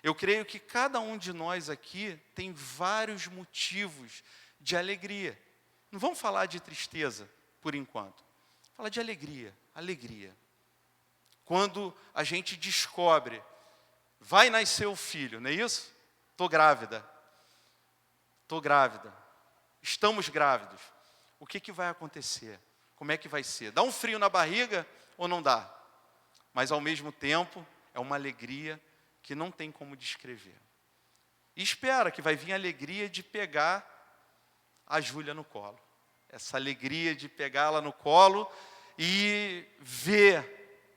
Eu creio que cada um de nós aqui tem vários motivos de alegria. Não vamos falar de tristeza, por enquanto. Vamos falar de alegria, alegria. Quando a gente descobre, vai nascer o filho, não é isso? Estou grávida. Estamos grávidos. O que vai acontecer? Como é que vai ser? Dá um frio na barriga ou não dá? Mas ao mesmo tempo, é uma alegria que não tem como descrever. E espera que vai vir a alegria de pegar a Júlia no colo. Essa alegria de pegá-la no colo e ver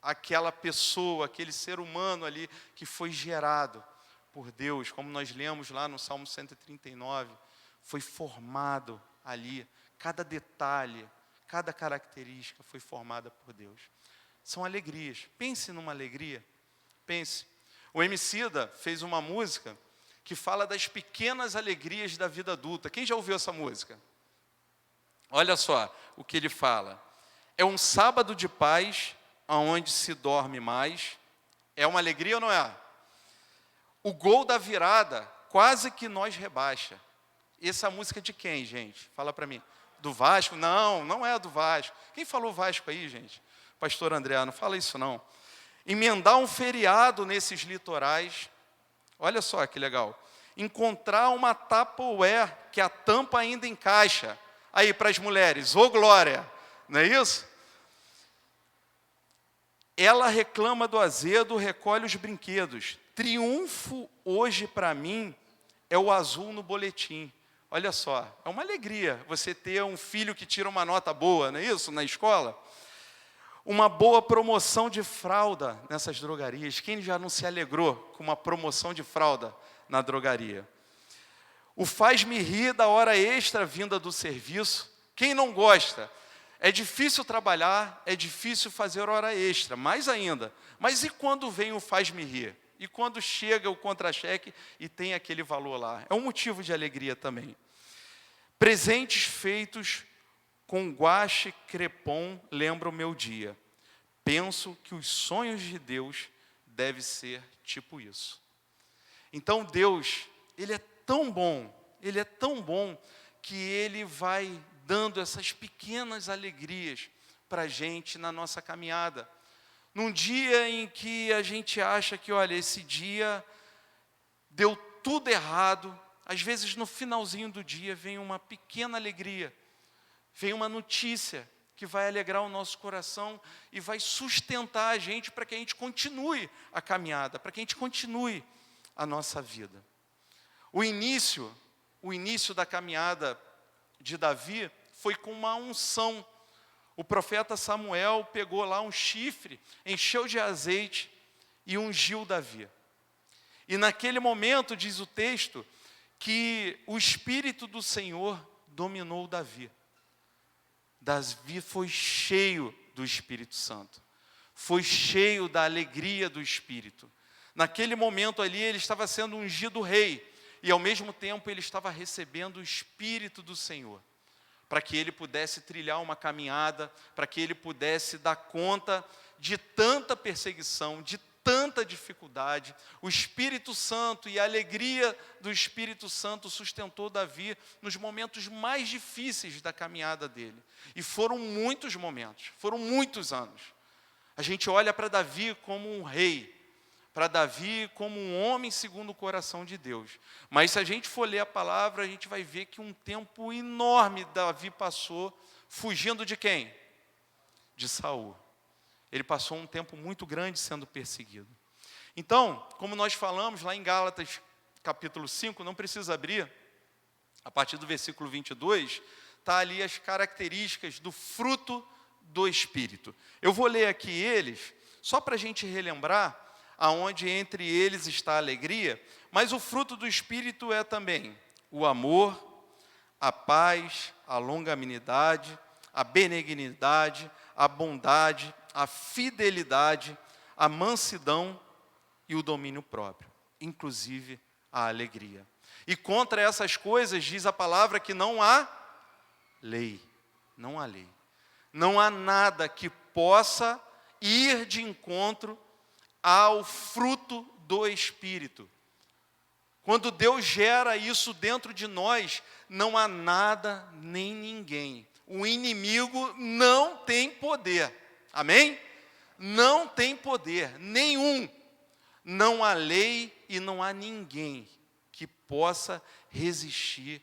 aquela pessoa, aquele ser humano ali que foi gerado por Deus, como nós lemos lá no Salmo 139, foi formado ali, cada detalhe, cada característica foi formada por Deus. São alegrias. Pense numa alegria. Pense. O Emicida fez uma música que fala das pequenas alegrias da vida adulta. Quem já ouviu essa música? Olha só o que ele fala. É um sábado de paz, onde se dorme mais. É uma alegria ou não é? O gol da virada quase que nós rebaixa. Essa música é de quem, gente? Fala para mim. Do Vasco? Não, não é do Vasco. Quem falou Vasco aí, gente? Pastor André, não fala isso não. Emendar um feriado nesses litorais. Olha só que legal. Encontrar uma Tupperware que a tampa ainda encaixa. Aí para as mulheres, ô glória, não é isso? Ela reclama do azedo, recolhe os brinquedos. Triunfo hoje para mim é o azul no boletim. Olha só, é uma alegria você ter um filho que tira uma nota boa, não é isso, na escola? Uma boa promoção de fralda nessas drogarias. Quem já não se alegrou com uma promoção de fralda na drogaria? O faz-me rir da hora extra vinda do serviço. Quem não gosta? É difícil trabalhar, é difícil fazer hora extra, mais ainda. Mas e quando vem o faz-me rir? E quando chega o contra-cheque e tem aquele valor lá? É um motivo de alegria também. Presentes feitos com guache crepom lembra o meu dia. Penso que os sonhos de Deus devem ser tipo isso. Então Deus, Ele é tão bom que Ele vai dando essas pequenas alegrias para a gente na nossa caminhada. Num dia em que a gente acha que, olha, esse dia deu tudo errado, às vezes no finalzinho do dia vem uma pequena alegria, vem uma notícia que vai alegrar o nosso coração e vai sustentar a gente para que a gente continue a caminhada, para que a gente continue a nossa vida. O início da caminhada de Davi foi com uma unção. O profeta Samuel pegou lá um chifre, encheu de azeite e ungiu Davi. E naquele momento, diz o texto, que o Espírito do Senhor dominou Davi. Davi foi cheio do Espírito Santo. Foi cheio da alegria do Espírito. Naquele momento ali, ele estava sendo ungido rei. E ao mesmo tempo, ele estava recebendo o Espírito do Senhor. Para que ele pudesse trilhar uma caminhada, para que ele pudesse dar conta de tanta perseguição, de tanta dificuldade. O Espírito Santo e a alegria do Espírito Santo sustentou Davi nos momentos mais difíceis da caminhada dele. E foram muitos momentos, foram muitos anos. A gente olha para Davi como um rei, para Davi como um homem segundo o coração de Deus. Mas se a gente for ler a palavra, a gente vai ver que um tempo enorme Davi passou fugindo de quem? De Saul. Ele passou um tempo muito grande sendo perseguido. Então, como nós falamos lá em Gálatas capítulo 5, não precisa abrir, a partir do versículo 22, está ali as características do fruto do Espírito. Eu vou ler aqui eles, só para a gente relembrar, aonde entre eles está a alegria, mas o fruto do Espírito é também o amor, a paz, a longanimidade, a benignidade, a bondade, a fidelidade, a mansidão e o domínio próprio, inclusive a alegria. E contra essas coisas diz a palavra que não há lei, não há lei. Não há nada que possa ir de encontro ao fruto do Espírito. Quando Deus gera isso dentro de nós, não há nada nem ninguém. O inimigo não tem poder. Amém? Não tem poder nenhum. Não há lei e não há ninguém que possa resistir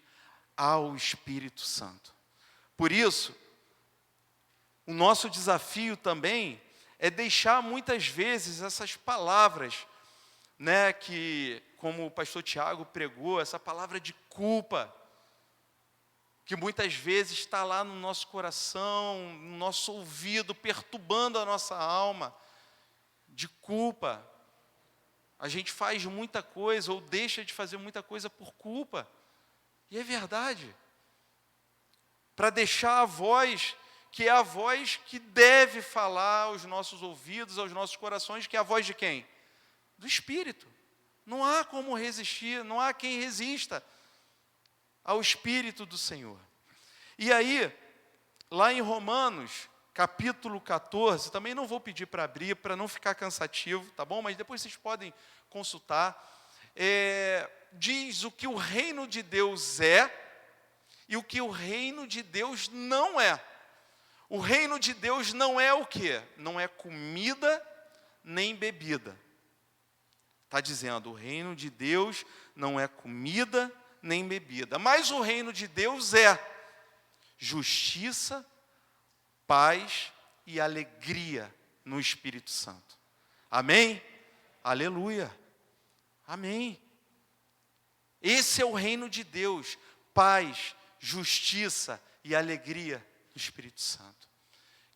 ao Espírito Santo. Por isso, o nosso desafio também é deixar muitas vezes essas palavras, né, que, como o pastor Tiago pregou, essa palavra de culpa, que muitas vezes está lá no nosso coração, no nosso ouvido, perturbando a nossa alma, de culpa. A gente faz muita coisa ou deixa de fazer muita coisa por culpa. E é verdade. Para deixar a voz, que é a voz que deve falar aos nossos ouvidos, aos nossos corações, que é a voz de quem? Do Espírito. Não há como resistir, não há quem resista ao Espírito do Senhor. E aí, lá em Romanos, capítulo 14, também não vou pedir para abrir, para não ficar cansativo, tá bom? Mas depois vocês podem consultar. Diz o que o reino de Deus é e o que o reino de Deus não é. O reino de Deus não é o quê? Não é comida nem bebida. Está dizendo, o reino de Deus não é comida nem bebida. Mas o reino de Deus é justiça, paz e alegria no Espírito Santo. Amém? Aleluia. Amém. Esse é o reino de Deus, paz, justiça e alegria no Espírito Santo.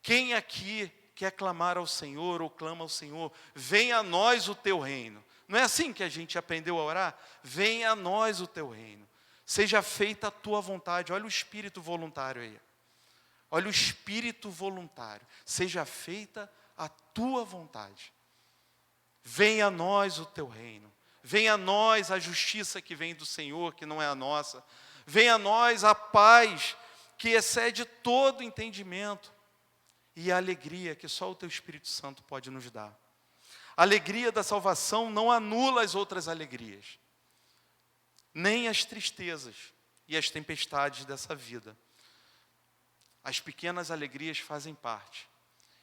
Quem aqui quer clamar ao Senhor ou clama ao Senhor, venha a nós o teu reino. Não é assim que a gente aprendeu a orar? Venha a nós o teu reino. Seja feita a tua vontade. Olha o espírito voluntário aí. Olha o espírito voluntário. Seja feita a tua vontade. Venha a nós o teu reino. Venha a nós a justiça que vem do Senhor, que não é a nossa. Venha a nós a paz que excede todo entendimento. E a alegria que só o teu Espírito Santo pode nos dar. A alegria da salvação não anula as outras alegrias, nem as tristezas e as tempestades dessa vida. As pequenas alegrias fazem parte.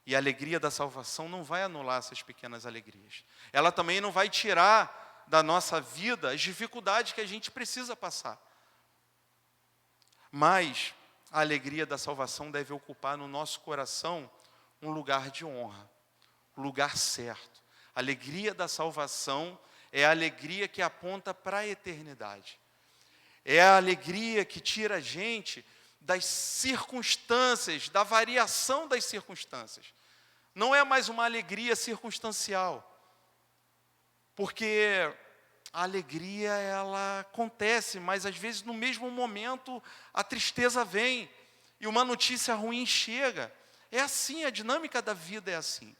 E a alegria da salvação não vai anular essas pequenas alegrias. Ela também não vai tirar da nossa vida as dificuldades que a gente precisa passar. Mas a alegria da salvação deve ocupar no nosso coração um lugar de honra, um lugar certo. A alegria da salvação é a alegria que aponta para a eternidade. É a alegria que tira a gente das circunstâncias, da variação das circunstâncias. Não é mais uma alegria circunstancial. Porque a alegria, ela acontece, mas às vezes no mesmo momento a tristeza vem e uma notícia ruim chega. É assim, a dinâmica da vida é assim.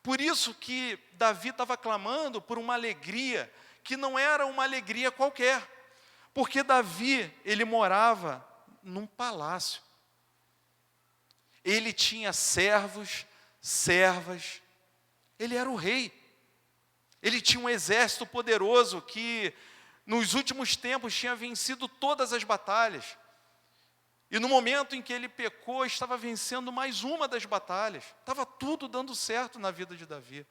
Por isso que Davi estava clamando por uma alegria que não era uma alegria qualquer. Porque Davi, ele morava num palácio. Ele tinha servos, servas. Ele era o rei. Ele tinha um exército poderoso que, nos últimos tempos, tinha vencido todas as batalhas. E no momento em que ele pecou, estava vencendo mais uma das batalhas. Estava tudo dando certo na vida de Davi.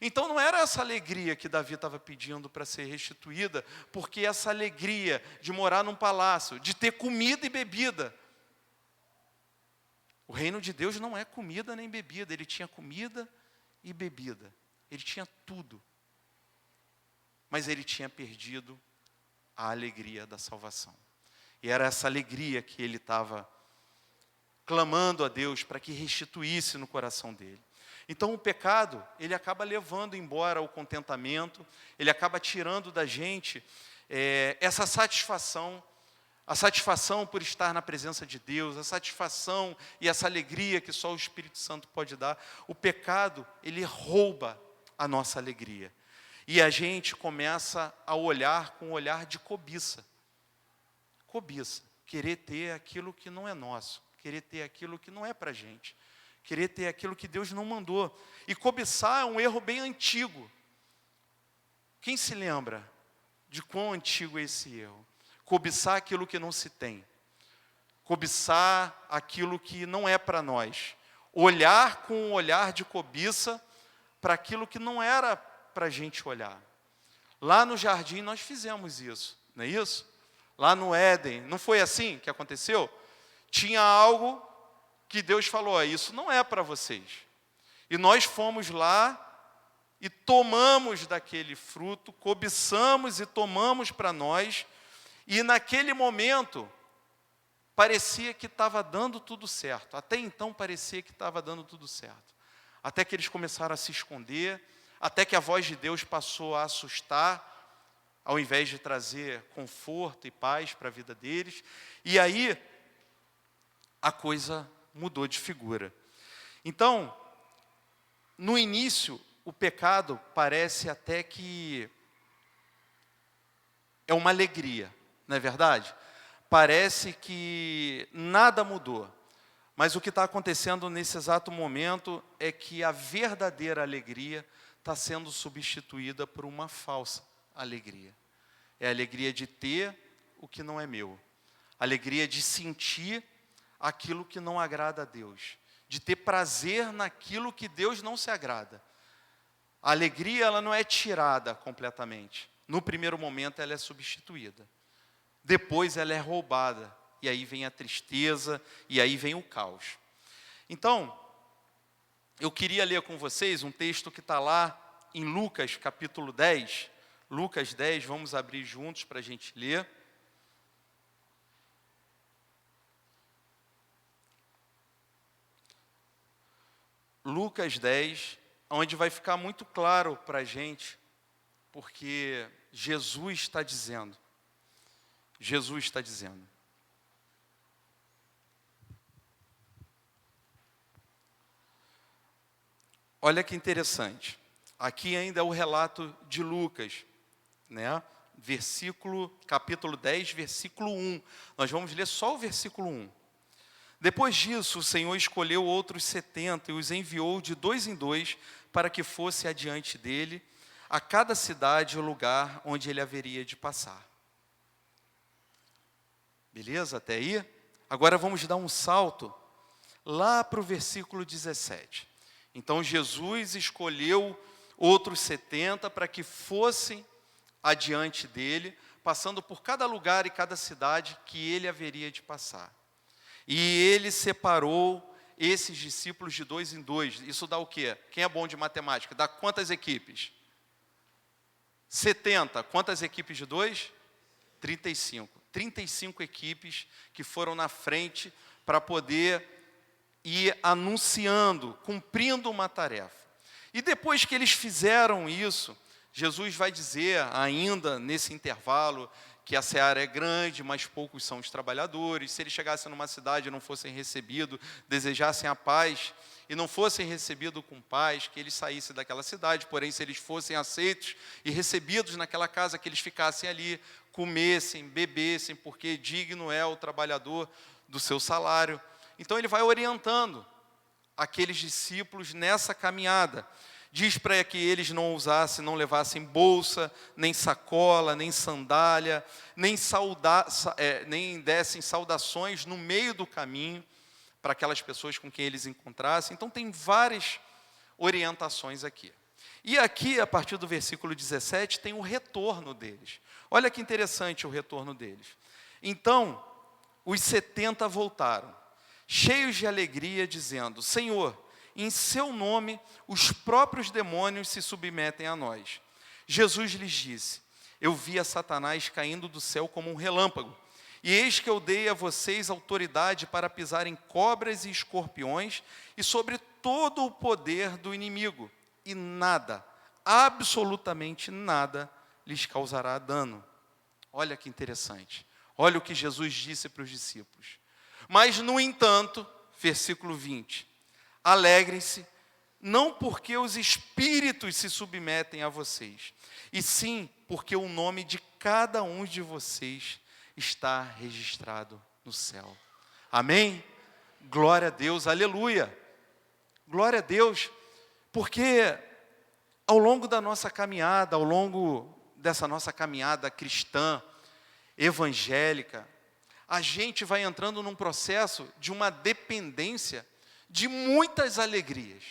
Então não era essa alegria que Davi estava pedindo para ser restituída, porque essa alegria de morar num palácio, de ter comida e bebida. O reino de Deus não é comida nem bebida, ele tinha comida e bebida. Ele tinha tudo. Mas ele tinha perdido a alegria da salvação. E era essa alegria que ele estava clamando a Deus para que restituísse no coração dele. Então o pecado, ele acaba levando embora o contentamento, ele acaba tirando da gente essa satisfação, a satisfação por estar na presença de Deus, a satisfação e essa alegria que só o Espírito Santo pode dar. O pecado, ele rouba a nossa alegria. E a gente começa a olhar com um olhar de cobiça. Cobiça, querer ter aquilo que não é nosso, querer ter aquilo que não é para a gente, querer ter aquilo que Deus não mandou. E cobiçar é um erro bem antigo. Quem se lembra de quão antigo é esse erro? Cobiçar aquilo que não se tem, cobiçar aquilo que não é para nós, olhar com um olhar de cobiça para aquilo que não era para a gente olhar. Lá no jardim nós fizemos isso, não é isso? Lá no Éden, não foi assim que aconteceu? Tinha algo que Deus falou, isso não é para vocês. E nós fomos lá e tomamos daquele fruto, cobiçamos e tomamos para nós, e naquele momento, parecia que estava dando tudo certo. Até então parecia que estava dando tudo certo. Até que eles começaram a se esconder, até que a voz de Deus passou a assustar, ao invés de trazer conforto e paz para a vida deles. E aí, a coisa mudou de figura. Então, no início, o pecado parece até que é uma alegria, não é verdade? Parece que nada mudou. Mas o que está acontecendo nesse exato momento é que a verdadeira alegria está sendo substituída por uma falsa alegria. É a alegria de ter o que não é meu. A alegria de sentir aquilo que não agrada a Deus. De ter prazer naquilo que Deus não se agrada. A alegria, ela não é tirada completamente. No primeiro momento, ela é substituída. Depois, ela é roubada. E aí vem a tristeza, e aí vem o caos. Então, eu queria ler com vocês um texto que está lá em Lucas, capítulo 10. Lucas 10, vamos abrir juntos para a gente ler. Lucas 10, onde vai ficar muito claro para a gente, porque Jesus está dizendo. Jesus está dizendo. Olha que interessante. Aqui ainda é o relato de Lucas, né? Capítulo 10, versículo 1. Nós vamos ler só o versículo 1. Depois disso, o Senhor escolheu outros 70 e os enviou de 2 em 2 para que fosse adiante dele a cada cidade o lugar onde ele haveria de passar. Beleza? Até aí? Agora vamos dar um salto lá para o versículo 17. Então Jesus escolheu outros 70 para que fossem adiante dele, passando por cada lugar e cada cidade que ele haveria de passar. E ele separou esses discípulos de 2 em 2. Isso dá o quê? Quem é bom de matemática? Dá quantas equipes? 70. Quantas equipes de 2? 35. 35 equipes que foram na frente para poder ir anunciando, cumprindo uma tarefa. E depois que eles fizeram isso, Jesus vai dizer, ainda nesse intervalo, que a seara é grande, mas poucos são os trabalhadores. Se eles chegassem numa cidade e não fossem recebidos, desejassem a paz e não fossem recebidos com paz, que eles saíssem daquela cidade. Porém, se eles fossem aceitos e recebidos naquela casa, que eles ficassem ali, comessem, bebessem, porque digno é o trabalhador do seu salário. Então, ele vai orientando aqueles discípulos nessa caminhada. Diz para que eles não usassem, não levassem bolsa, nem sacola, nem sandália, nem dessem saudações no meio do caminho para aquelas pessoas com quem eles encontrassem. Então tem várias orientações aqui. E aqui, a partir do versículo 17, tem o retorno deles. Olha que interessante o retorno deles. Então, os 70 voltaram, cheios de alegria, dizendo: Senhor, em seu nome, os próprios demônios se submetem a nós. Jesus lhes disse: eu vi a Satanás caindo do céu como um relâmpago. E eis que eu dei a vocês autoridade para pisar em cobras e escorpiões e sobre todo o poder do inimigo. E nada, absolutamente nada, lhes causará dano. Olha que interessante. Olha o que Jesus disse para os discípulos. Mas, no entanto, versículo 20... alegrem-se, não porque os espíritos se submetem a vocês, e sim porque o nome de cada um de vocês está registrado no céu. Amém? Glória a Deus, aleluia. Glória a Deus, porque ao longo da nossa caminhada, ao longo dessa nossa caminhada cristã, evangélica, a gente vai entrando num processo de uma dependência de muitas alegrias,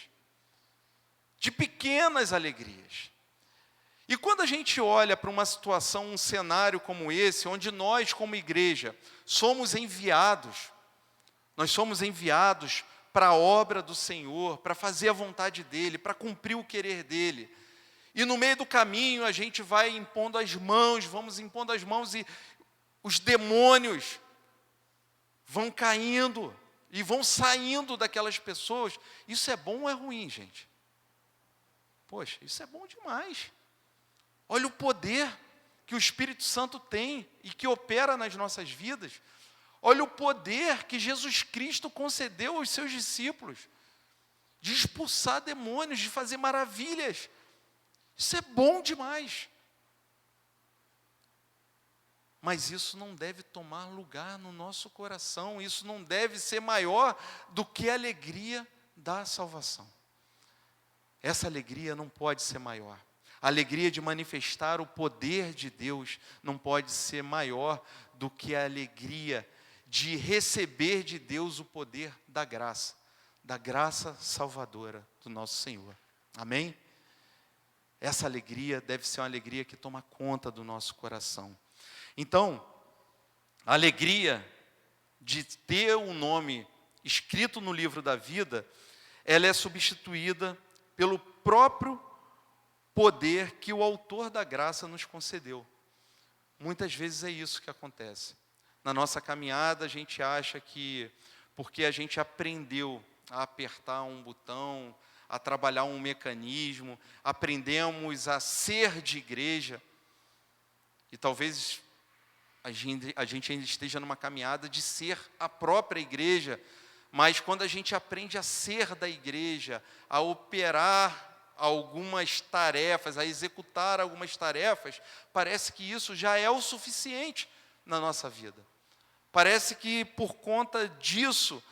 de pequenas alegrias. E quando a gente olha para uma situação, um cenário como esse, onde nós, como igreja, somos enviados para a obra do Senhor, para fazer a vontade dEle, para cumprir o querer dEle. E no meio do caminho a gente vai impondo as mãos, vamos impondo as mãos e os demônios vão caindo e vão saindo daquelas pessoas. Isso é bom ou é ruim, gente? Poxa, isso é bom demais. Olha o poder que o Espírito Santo tem e que opera nas nossas vidas. Olha o poder que Jesus Cristo concedeu aos seus discípulos, de expulsar demônios, de fazer maravilhas. Isso é bom demais. Mas isso não deve tomar lugar no nosso coração, isso não deve ser maior do que a alegria da salvação. Essa alegria não pode ser maior. A alegria de manifestar o poder de Deus não pode ser maior do que a alegria de receber de Deus o poder da graça salvadora do nosso Senhor. Amém? Essa alegria deve ser uma alegria que toma conta do nosso coração. Então, a alegria de ter um nome escrito no livro da vida, ela é substituída pelo próprio poder que o autor da graça nos concedeu. Muitas vezes é isso que acontece. Na nossa caminhada, a gente acha que, porque a gente aprendeu a apertar um botão, a trabalhar um mecanismo, aprendemos a ser de igreja, e talvez a gente ainda esteja numa caminhada de ser a própria igreja, mas quando a gente aprende a ser da igreja, a operar algumas tarefas, a executar algumas tarefas, parece que isso já é o suficiente na nossa vida. Parece que por conta disso,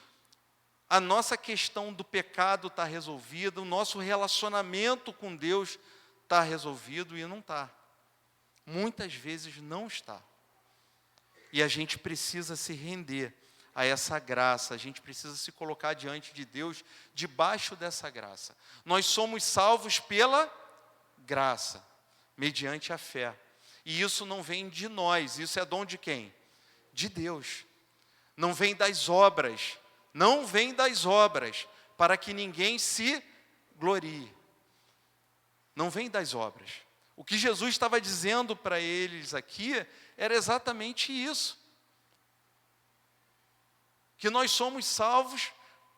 a nossa questão do pecado está resolvida, o nosso relacionamento com Deus está resolvido, e não está. Muitas vezes não está. E a gente precisa se render a essa graça, a gente precisa se colocar diante de Deus, debaixo dessa graça. Nós somos salvos pela graça, mediante a fé. E isso não vem de nós, isso é dom de quem? De Deus. não vem das obras, não vem das obras, para que ninguém se glorie. Não vem das obras. O que Jesus estava dizendo para eles aqui era exatamente isso. Que nós somos salvos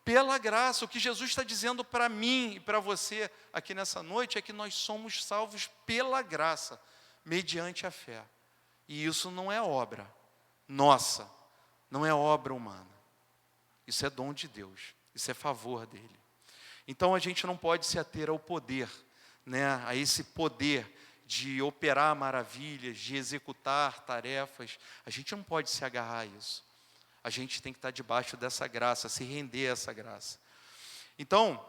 pela graça. O que Jesus está dizendo para mim e para você aqui nessa noite é que nós somos salvos pela graça, mediante a fé. E isso não é obra nossa, não é obra humana. Isso é dom de Deus, isso é favor dele. Então a gente não pode se ater ao poder, né, a esse poder de operar maravilhas, de executar tarefas. A gente não pode se agarrar a isso. A gente tem que estar debaixo dessa graça, se render a essa graça. Então,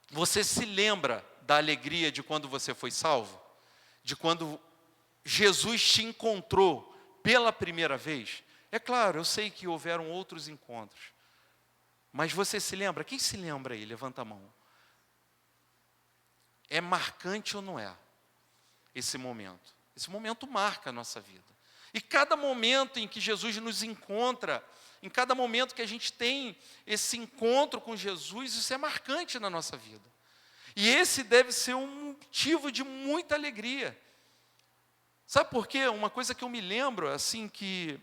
você se lembra da alegria de quando você foi salvo? De quando Jesus te encontrou pela primeira vez? É claro, eu sei que houveram outros encontros. Mas você se lembra? Quem se lembra aí? Levanta a mão. É marcante ou não é? Esse momento. Esse momento marca a nossa vida. E cada momento em que Jesus nos encontra, em cada momento que a gente tem esse encontro com Jesus, isso é marcante na nossa vida. E esse deve ser um motivo de muita alegria. Sabe por quê? Uma coisa que eu me lembro, assim, que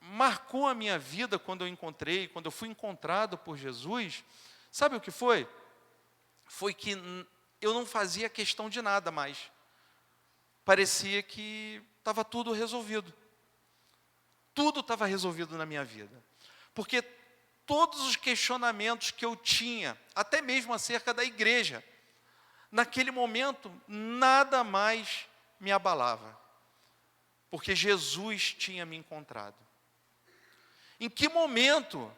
marcou a minha vida quando eu fui encontrado por Jesus, sabe o que foi? Foi que eu não fazia questão de nada mais. Parecia que estava tudo resolvido. Tudo estava resolvido na minha vida. Porque todos os questionamentos que eu tinha, até mesmo acerca da igreja, naquele momento, nada mais me abalava. Porque Jesus tinha me encontrado. Em que momento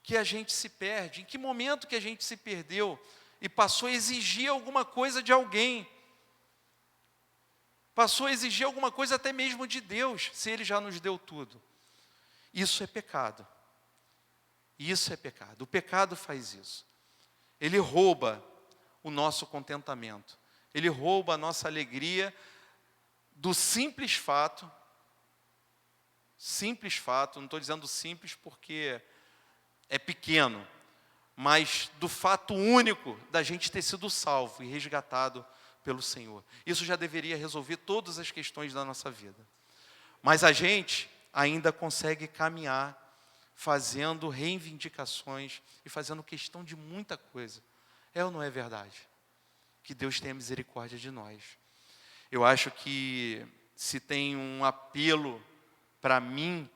que a gente se perde? Em que momento que a gente se perdeu e passou a exigir alguma coisa de alguém? Passou a exigir alguma coisa até mesmo de Deus, se Ele já nos deu tudo. Isso é pecado. Isso é pecado. O pecado faz isso. Ele rouba o nosso contentamento. Ele rouba a nossa alegria do simples fato, não estou dizendo simples porque é pequeno, mas do fato único da gente ter sido salvo e resgatado pelo Senhor. Isso já deveria resolver todas as questões da nossa vida. Mas a gente ainda consegue caminhar fazendo reivindicações e fazendo questão de muita coisa. É ou não é verdade? Que Deus tenha misericórdia de nós. Eu acho que se tem um apelo para mim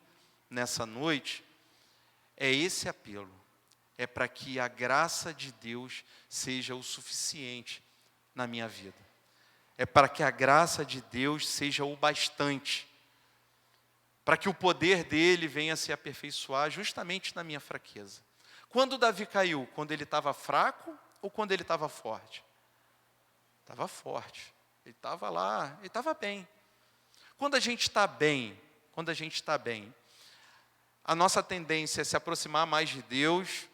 nessa noite, é esse apelo. É para que a graça de Deus seja o suficiente na minha vida. É para que a graça de Deus seja o bastante. Para que o poder dele venha se aperfeiçoar justamente na minha fraqueza. Quando Davi caiu? Quando ele estava fraco ou quando ele estava forte? Estava forte. Ele estava lá, ele estava bem. Quando a gente está bem, a nossa tendência é se aproximar mais de Deus,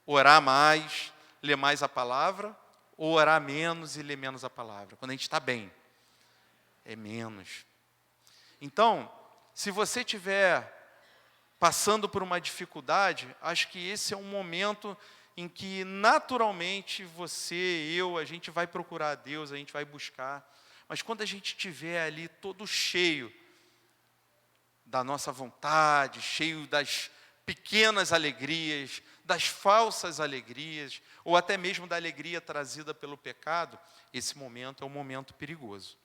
orar mais, ler mais a palavra, ou orar menos e ler menos a palavra. Quando a gente está bem, é menos. Então, se você estiver passando por uma dificuldade, acho que esse é um momento em que naturalmente a gente vai procurar a Deus, a gente vai buscar. Mas quando a gente estiver ali todo cheio da nossa vontade, cheio das pequenas alegrias, das falsas alegrias, ou até mesmo da alegria trazida pelo pecado, esse momento é um momento perigoso.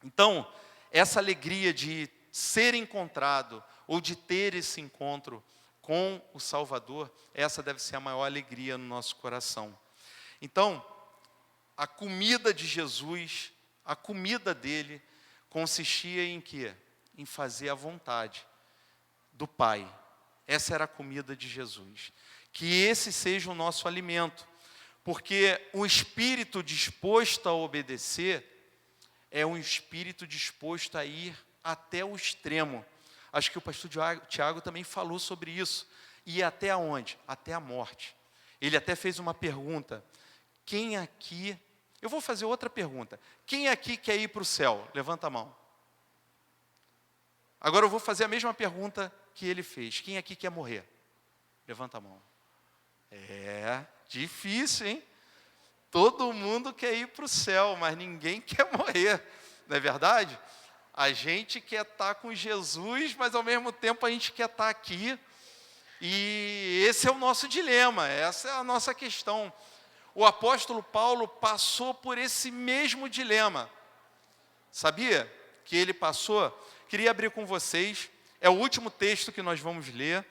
Então, essa alegria de ser encontrado, ou de ter esse encontro com o Salvador, essa deve ser a maior alegria no nosso coração. Então, a comida de Jesus, a comida dele, consistia em quê? Em fazer a vontade do Pai. Essa era a comida de Jesus. Que esse seja o nosso alimento. Porque o espírito disposto a obedecer é um espírito disposto a ir até o extremo. Acho que o pastor Tiago também falou sobre isso. E até aonde? Até a morte. Ele até fez uma pergunta. Quem aqui... Eu vou fazer outra pergunta. Quem aqui quer ir para o céu? Levanta a mão. Agora eu vou fazer a mesma pergunta que ele fez. Quem aqui quer morrer? Levanta a mão. É difícil, hein? Todo mundo quer ir para o céu, mas ninguém quer morrer, não é verdade? A gente quer estar com Jesus, mas ao mesmo tempo a gente quer estar aqui. E esse é o nosso dilema, essa é a nossa questão. O apóstolo Paulo passou por esse mesmo dilema. Sabia que ele passou? Queria abrir com vocês, é o último texto que nós vamos ler,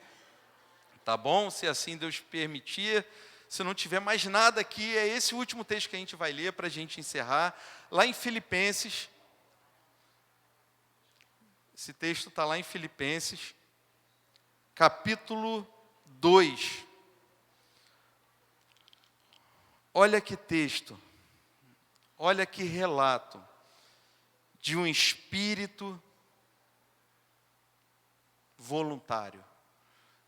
tá bom? Se assim Deus permitir, se não tiver mais nada aqui, é esse último texto que a gente vai ler para a gente encerrar, lá em Filipenses. Esse texto está lá em Filipenses, capítulo 2. Olha que texto, olha que relato de um espírito voluntário,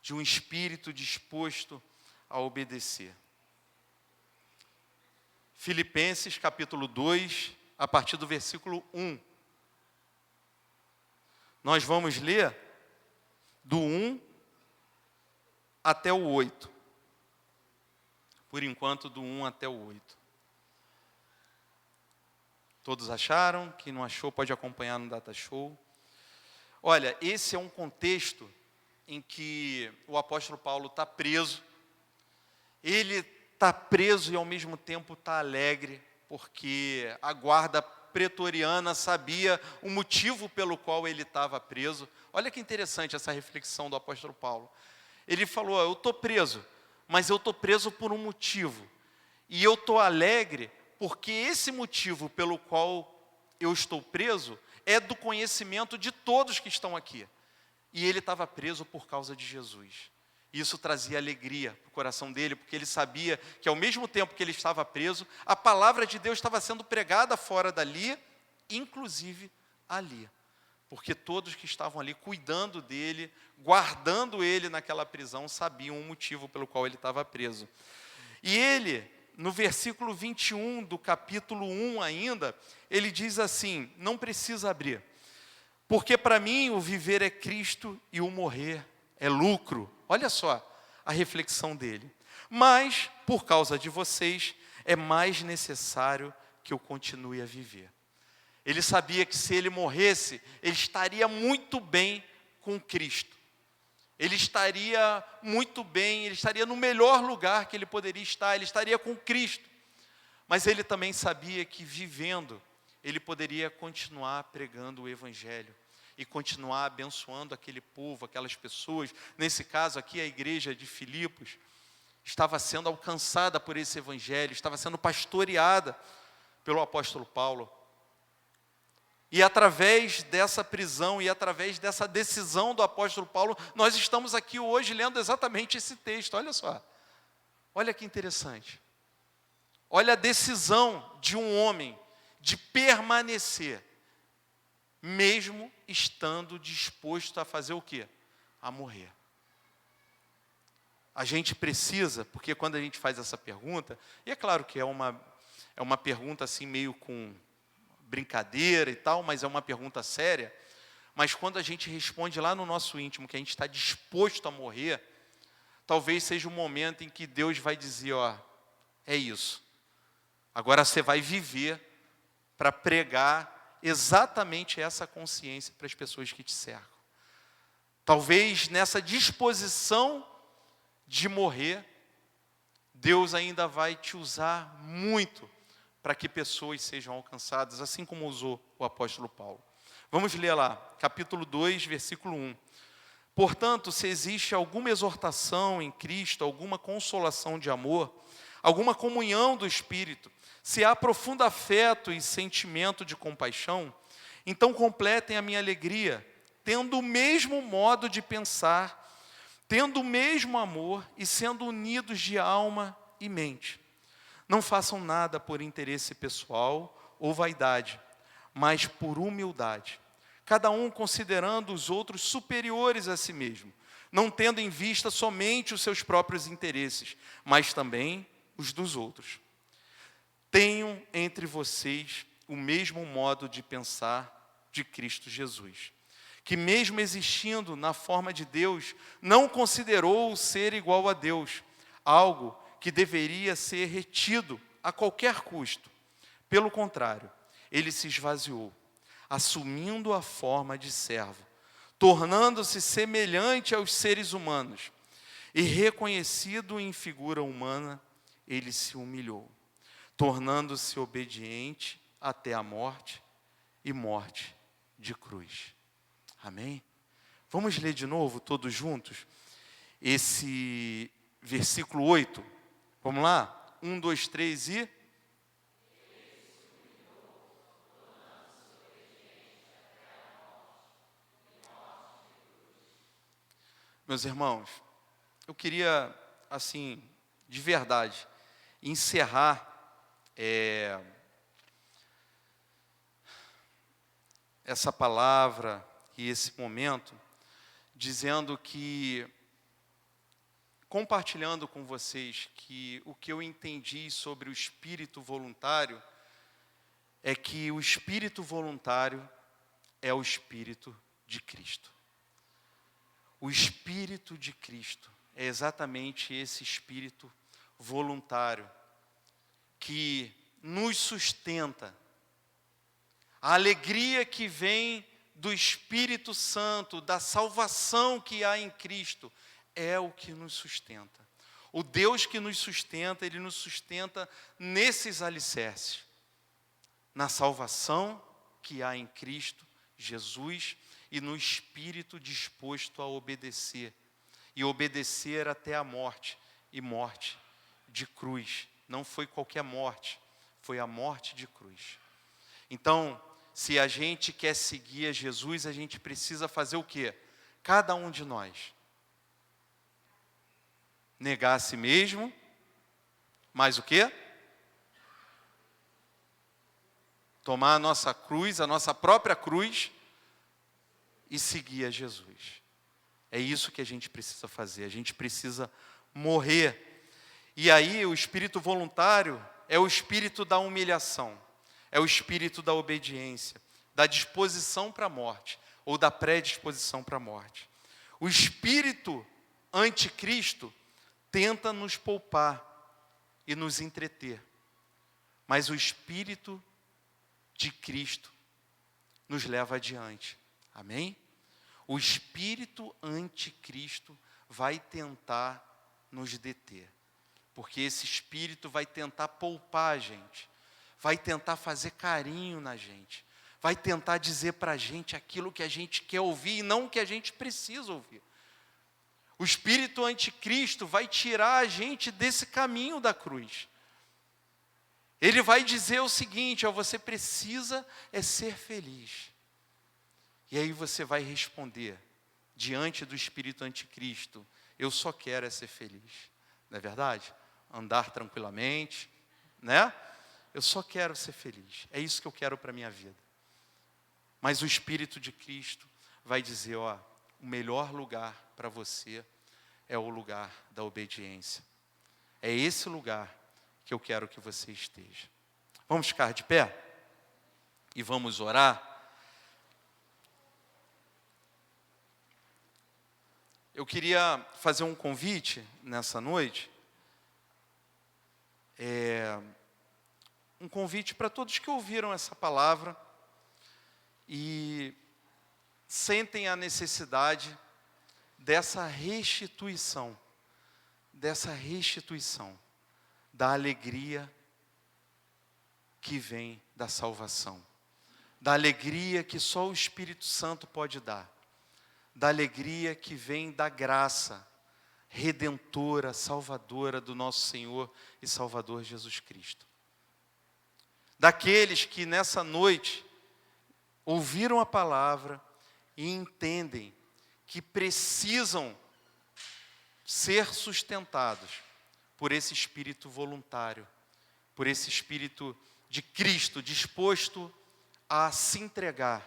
de um espírito disposto a obedecer. Filipenses capítulo 2, a partir do versículo 1. Nós vamos ler do 1 até o 8. Por enquanto, do 1 até o 8. Todos acharam? Quem não achou pode acompanhar no Data Show. Olha, esse é um contexto em que o apóstolo Paulo está preso. Ele está preso e ao mesmo tempo está alegre, porque a guarda pretoriana sabia o motivo pelo qual ele estava preso. Olha que interessante essa reflexão do apóstolo Paulo. Ele falou, eu estou preso, mas eu estou preso por um motivo. E eu estou alegre porque esse motivo pelo qual eu estou preso é do conhecimento de todos que estão aqui. E ele estava preso por causa de Jesus. Isso trazia alegria para o coração dele, porque ele sabia que ao mesmo tempo que ele estava preso, a palavra de Deus estava sendo pregada fora dali, inclusive ali. Porque todos que estavam ali cuidando dele, guardando ele naquela prisão, sabiam o motivo pelo qual ele estava preso. E ele, no versículo 21 do capítulo 1 ainda, ele diz assim, não precisa abrir. Porque para mim o viver é Cristo e o morrer é lucro. Olha só a reflexão dele. Mas, por causa de vocês, é mais necessário que eu continue a viver. Ele sabia que se ele morresse, ele estaria muito bem com Cristo. Ele estaria muito bem, ele estaria no melhor lugar que ele poderia estar, ele estaria com Cristo. Mas ele também sabia que vivendo, ele poderia continuar pregando o Evangelho e continuar abençoando aquele povo, aquelas pessoas. Nesse caso aqui, a igreja de Filipos estava sendo alcançada por esse Evangelho, estava sendo pastoreada pelo apóstolo Paulo. E através dessa prisão e através dessa decisão do apóstolo Paulo, nós estamos aqui hoje lendo exatamente esse texto. Olha só, olha que interessante. Olha a decisão de um homem de permanecer, mesmo estando disposto a fazer o quê? A morrer. A gente precisa, porque quando a gente faz essa pergunta, e é claro que é uma pergunta assim meio com brincadeira e tal, mas é uma pergunta séria, mas quando a gente responde lá no nosso íntimo que a gente está disposto a morrer, talvez seja o momento em que Deus vai dizer, ó, é isso. Agora você vai viver para pregar exatamente essa consciência para as pessoas que te cercam. Talvez nessa disposição de morrer, Deus ainda vai te usar muito para que pessoas sejam alcançadas, assim como usou o apóstolo Paulo. Vamos ler lá, capítulo 2, versículo 1. Portanto, se existe alguma exortação em Cristo, alguma consolação de amor, alguma comunhão do Espírito, se há profundo afeto e sentimento de compaixão, então completem a minha alegria, tendo o mesmo modo de pensar, tendo o mesmo amor e sendo unidos de alma e mente. Não façam nada por interesse pessoal ou vaidade, mas por humildade, cada um considerando os outros superiores a si mesmo, não tendo em vista somente os seus próprios interesses, mas também os dos outros. Tenham entre vocês o mesmo modo de pensar de Cristo Jesus, que mesmo existindo na forma de Deus, não considerou o ser igual a Deus, algo que deveria ser retido a qualquer custo. Pelo contrário, ele se esvaziou, assumindo a forma de servo, tornando-se semelhante aos seres humanos, e reconhecido em figura humana, ele se humilhou, tornando-se obediente até a morte e morte de cruz. Amém? Vamos ler de novo, todos juntos, esse versículo 8. Vamos lá? 1, 2, 3 e... Meus irmãos, eu queria, assim, de verdade, encerrar essa palavra e esse momento, dizendo que, compartilhando com vocês que o que eu entendi sobre o espírito voluntário é que o espírito voluntário é o espírito de Cristo. O espírito de Cristo é exatamente esse espírito voluntário que nos sustenta. A alegria que vem do Espírito Santo, da salvação que há em Cristo, é o que nos sustenta. O Deus que nos sustenta, Ele nos sustenta nesses alicerces. Na salvação que há em Cristo Jesus e no Espírito disposto a obedecer. E obedecer até a morte, e morte de cruz. Não foi qualquer morte, foi a morte de cruz. Então, se a gente quer seguir a Jesus, a gente precisa fazer o quê? Cada um de nós. Negar a si mesmo, mas o quê? Tomar a nossa cruz, a nossa própria cruz, e seguir a Jesus. É isso que a gente precisa fazer, a gente precisa morrer. E aí o espírito voluntário é o espírito da humilhação, é o espírito da obediência, da disposição para a morte, ou da predisposição para a morte. O espírito anticristo tenta nos poupar e nos entreter, mas o espírito de Cristo nos leva adiante. Amém? O espírito anticristo vai tentar nos deter, porque esse espírito vai tentar poupar a gente, vai tentar fazer carinho na gente, vai tentar dizer para a gente aquilo que a gente quer ouvir e não o que a gente precisa ouvir. O espírito anticristo vai tirar a gente desse caminho da cruz. Ele vai dizer o seguinte: ó, você precisa ser feliz. E aí você vai responder, diante do espírito anticristo: eu só quero ser feliz. Não é verdade? Andar tranquilamente, né? Eu só quero ser feliz. É isso que eu quero para a minha vida. Mas o espírito de Cristo vai dizer: ó, o melhor lugar para você é o lugar da obediência. É esse lugar que eu quero que você esteja. Vamos ficar de pé? E vamos orar? Eu queria fazer um convite nessa noite, um convite para todos que ouviram essa palavra e sentem a necessidade dessa restituição da alegria que vem da salvação, da alegria que só o Espírito Santo pode dar, da alegria que vem da graça redentora, salvadora do nosso Senhor e Salvador Jesus Cristo. Daqueles que nessa noite ouviram a palavra e entendem que precisam ser sustentados por esse espírito voluntário, por esse espírito de Cristo, disposto a se entregar,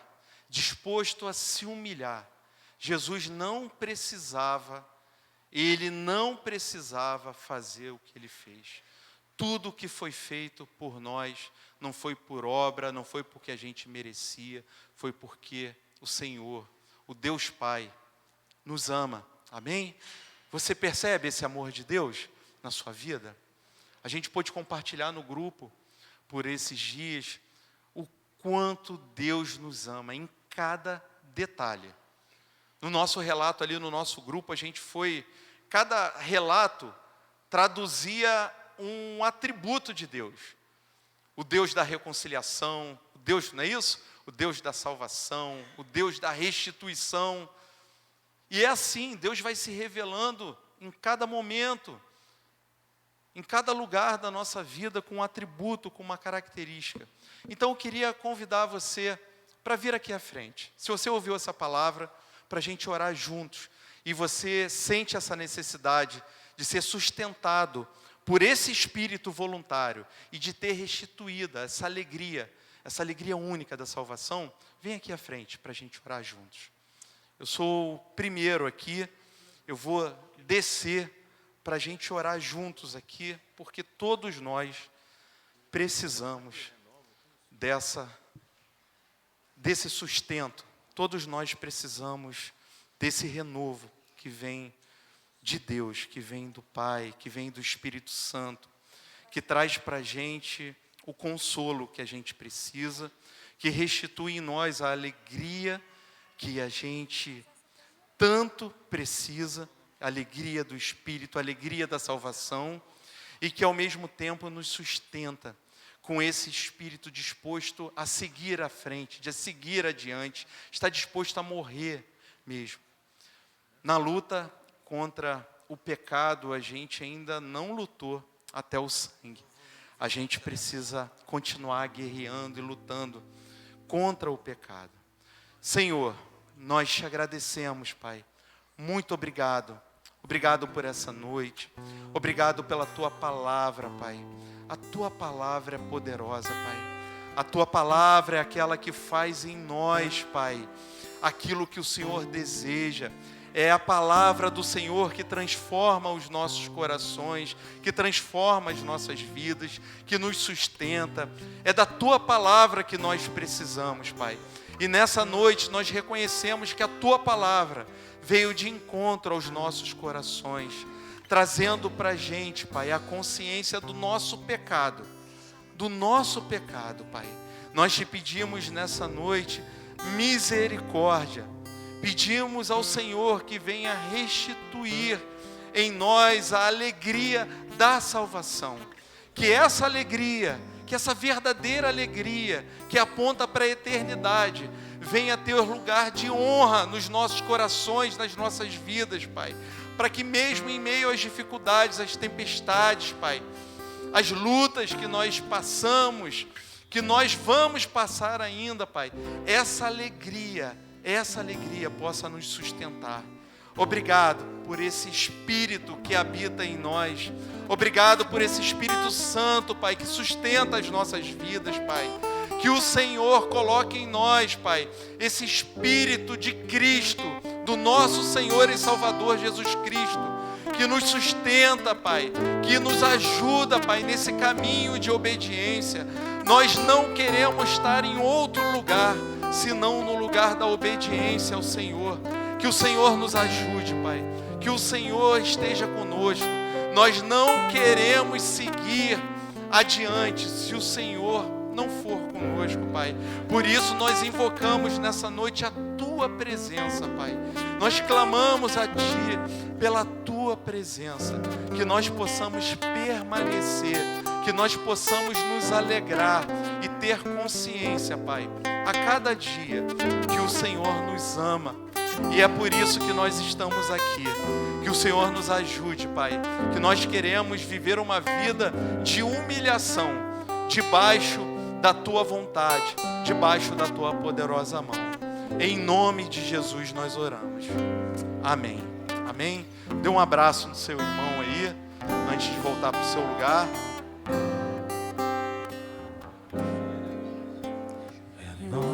disposto a se humilhar. Jesus ele não precisava fazer o que ele fez. Tudo o que foi feito por nós não foi por obra, não foi porque a gente merecia, foi porque o Senhor, o Deus Pai, nos ama. Amém? Você percebe esse amor de Deus na sua vida? A gente pôde compartilhar no grupo, por esses dias, o quanto Deus nos ama, em cada detalhe. No nosso relato ali, no nosso grupo, cada relato traduzia um atributo de Deus. O Deus da reconciliação, o Deus, não é isso? O Deus da salvação, o Deus da restituição. E é assim, Deus vai se revelando em cada momento, em cada lugar da nossa vida, com um atributo, com uma característica. Então eu queria convidar você para vir aqui à frente. Se você ouviu essa palavra, para a gente orar juntos, e você sente essa necessidade de ser sustentado por esse espírito voluntário e de ter restituída essa alegria única da salvação, vem aqui à frente para a gente orar juntos. Eu sou o primeiro aqui, eu vou descer para a gente orar juntos aqui, porque todos nós precisamos desse sustento, todos nós precisamos desse renovo que vem de Deus, que vem do Pai, que vem do Espírito Santo, que traz para a gente o consolo que a gente precisa, que restitui em nós a alegria que a gente tanto precisa, a alegria do Espírito, a alegria da salvação, e que ao mesmo tempo nos sustenta com esse espírito disposto a seguir à frente, a seguir adiante, está disposto a morrer mesmo. Na luta contra o pecado, a gente ainda não lutou até o sangue. A gente precisa continuar guerreando e lutando contra o pecado. Senhor, nós te agradecemos, Pai. Muito obrigado. Obrigado por essa noite. Obrigado pela Tua palavra, Pai. A Tua palavra é poderosa, Pai. A Tua palavra é aquela que faz em nós, Pai, aquilo que o Senhor deseja. É a palavra do Senhor que transforma os nossos corações, que transforma as nossas vidas, que nos sustenta. É da Tua palavra que nós precisamos, Pai. E nessa noite nós reconhecemos que a Tua palavra veio de encontro aos nossos corações, trazendo para a gente, Pai, a consciência do nosso pecado, Pai. Nós te pedimos nessa noite misericórdia. Pedimos ao Senhor que venha restituir em nós a alegria da salvação. Que essa alegria, que essa verdadeira alegria que aponta para a eternidade, venha ter lugar de honra nos nossos corações, nas nossas vidas, Pai. Para que mesmo em meio às dificuldades, às tempestades, Pai, as lutas que nós passamos, que nós vamos passar ainda, Pai, essa alegria possa nos sustentar. Obrigado por esse Espírito que habita em nós. Obrigado por esse Espírito Santo, Pai, que sustenta as nossas vidas, Pai. Que o Senhor coloque em nós, Pai, esse Espírito de Cristo, do nosso Senhor e Salvador Jesus Cristo, que nos sustenta, Pai, que nos ajuda, Pai, nesse caminho de obediência. Nós não queremos estar em outro lugar, senão no lugar da obediência ao Senhor. Que o Senhor nos ajude, Pai. Que o Senhor esteja conosco. Nós não queremos seguir adiante se o Senhor não for conosco, Pai. Por isso nós invocamos nessa noite a Tua presença, Pai. Nós clamamos a Ti pela Tua presença, que nós possamos permanecer, que nós possamos nos alegrar e ter consciência, Pai, a cada dia que o Senhor nos ama. E é por isso que nós estamos aqui. Que o Senhor nos ajude, Pai. Que nós queremos viver uma vida de humilhação, debaixo da Tua vontade, debaixo da Tua poderosa mão. Em nome de Jesus nós oramos. Amém. Amém. Dê um abraço no seu irmão aí, antes de voltar para o seu lugar. Renova-me,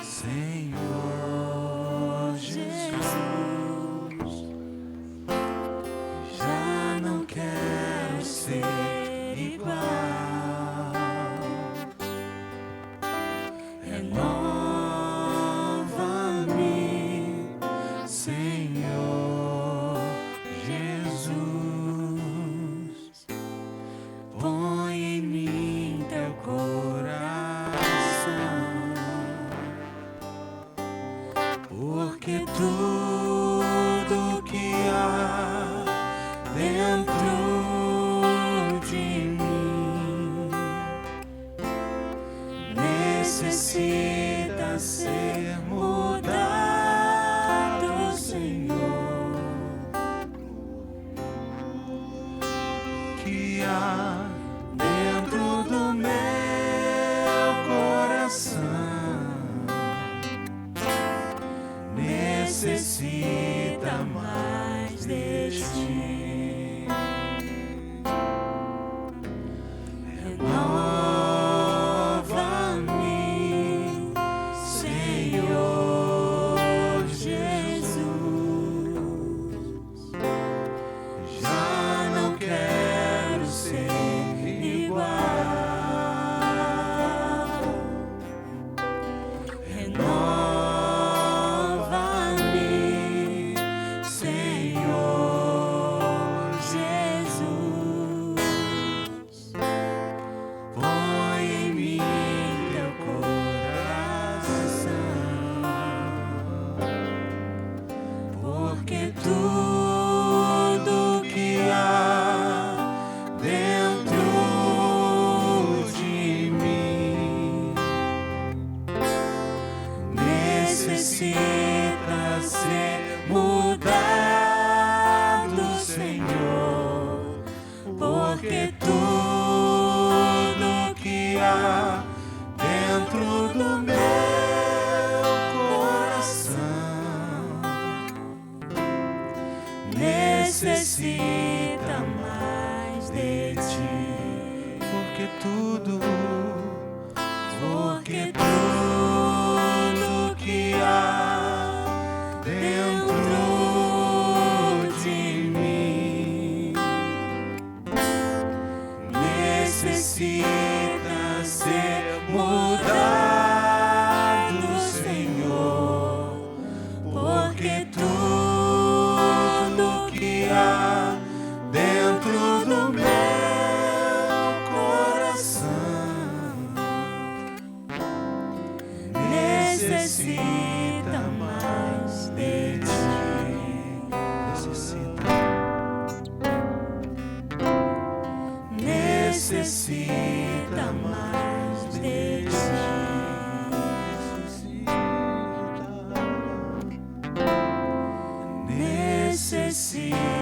Senhor Jesus. Já não quero ser igual. Renova necessita mais de ti. Renova-me, Senhor Jesus. Já não quero ser igual. Renova-me, Senhor Jesus. Põe em mim teu coração, porque tudo que há dentro de mim necessita ser mudado, Senhor, porque tudo que há dentro do meu coração necessita mais de ti, porque tudo que há dentro de mim necessita ser mudado, Senhor, porque tudo que há dentro do meu coração necessita mais de ti. Necessita mais de ti. Necessita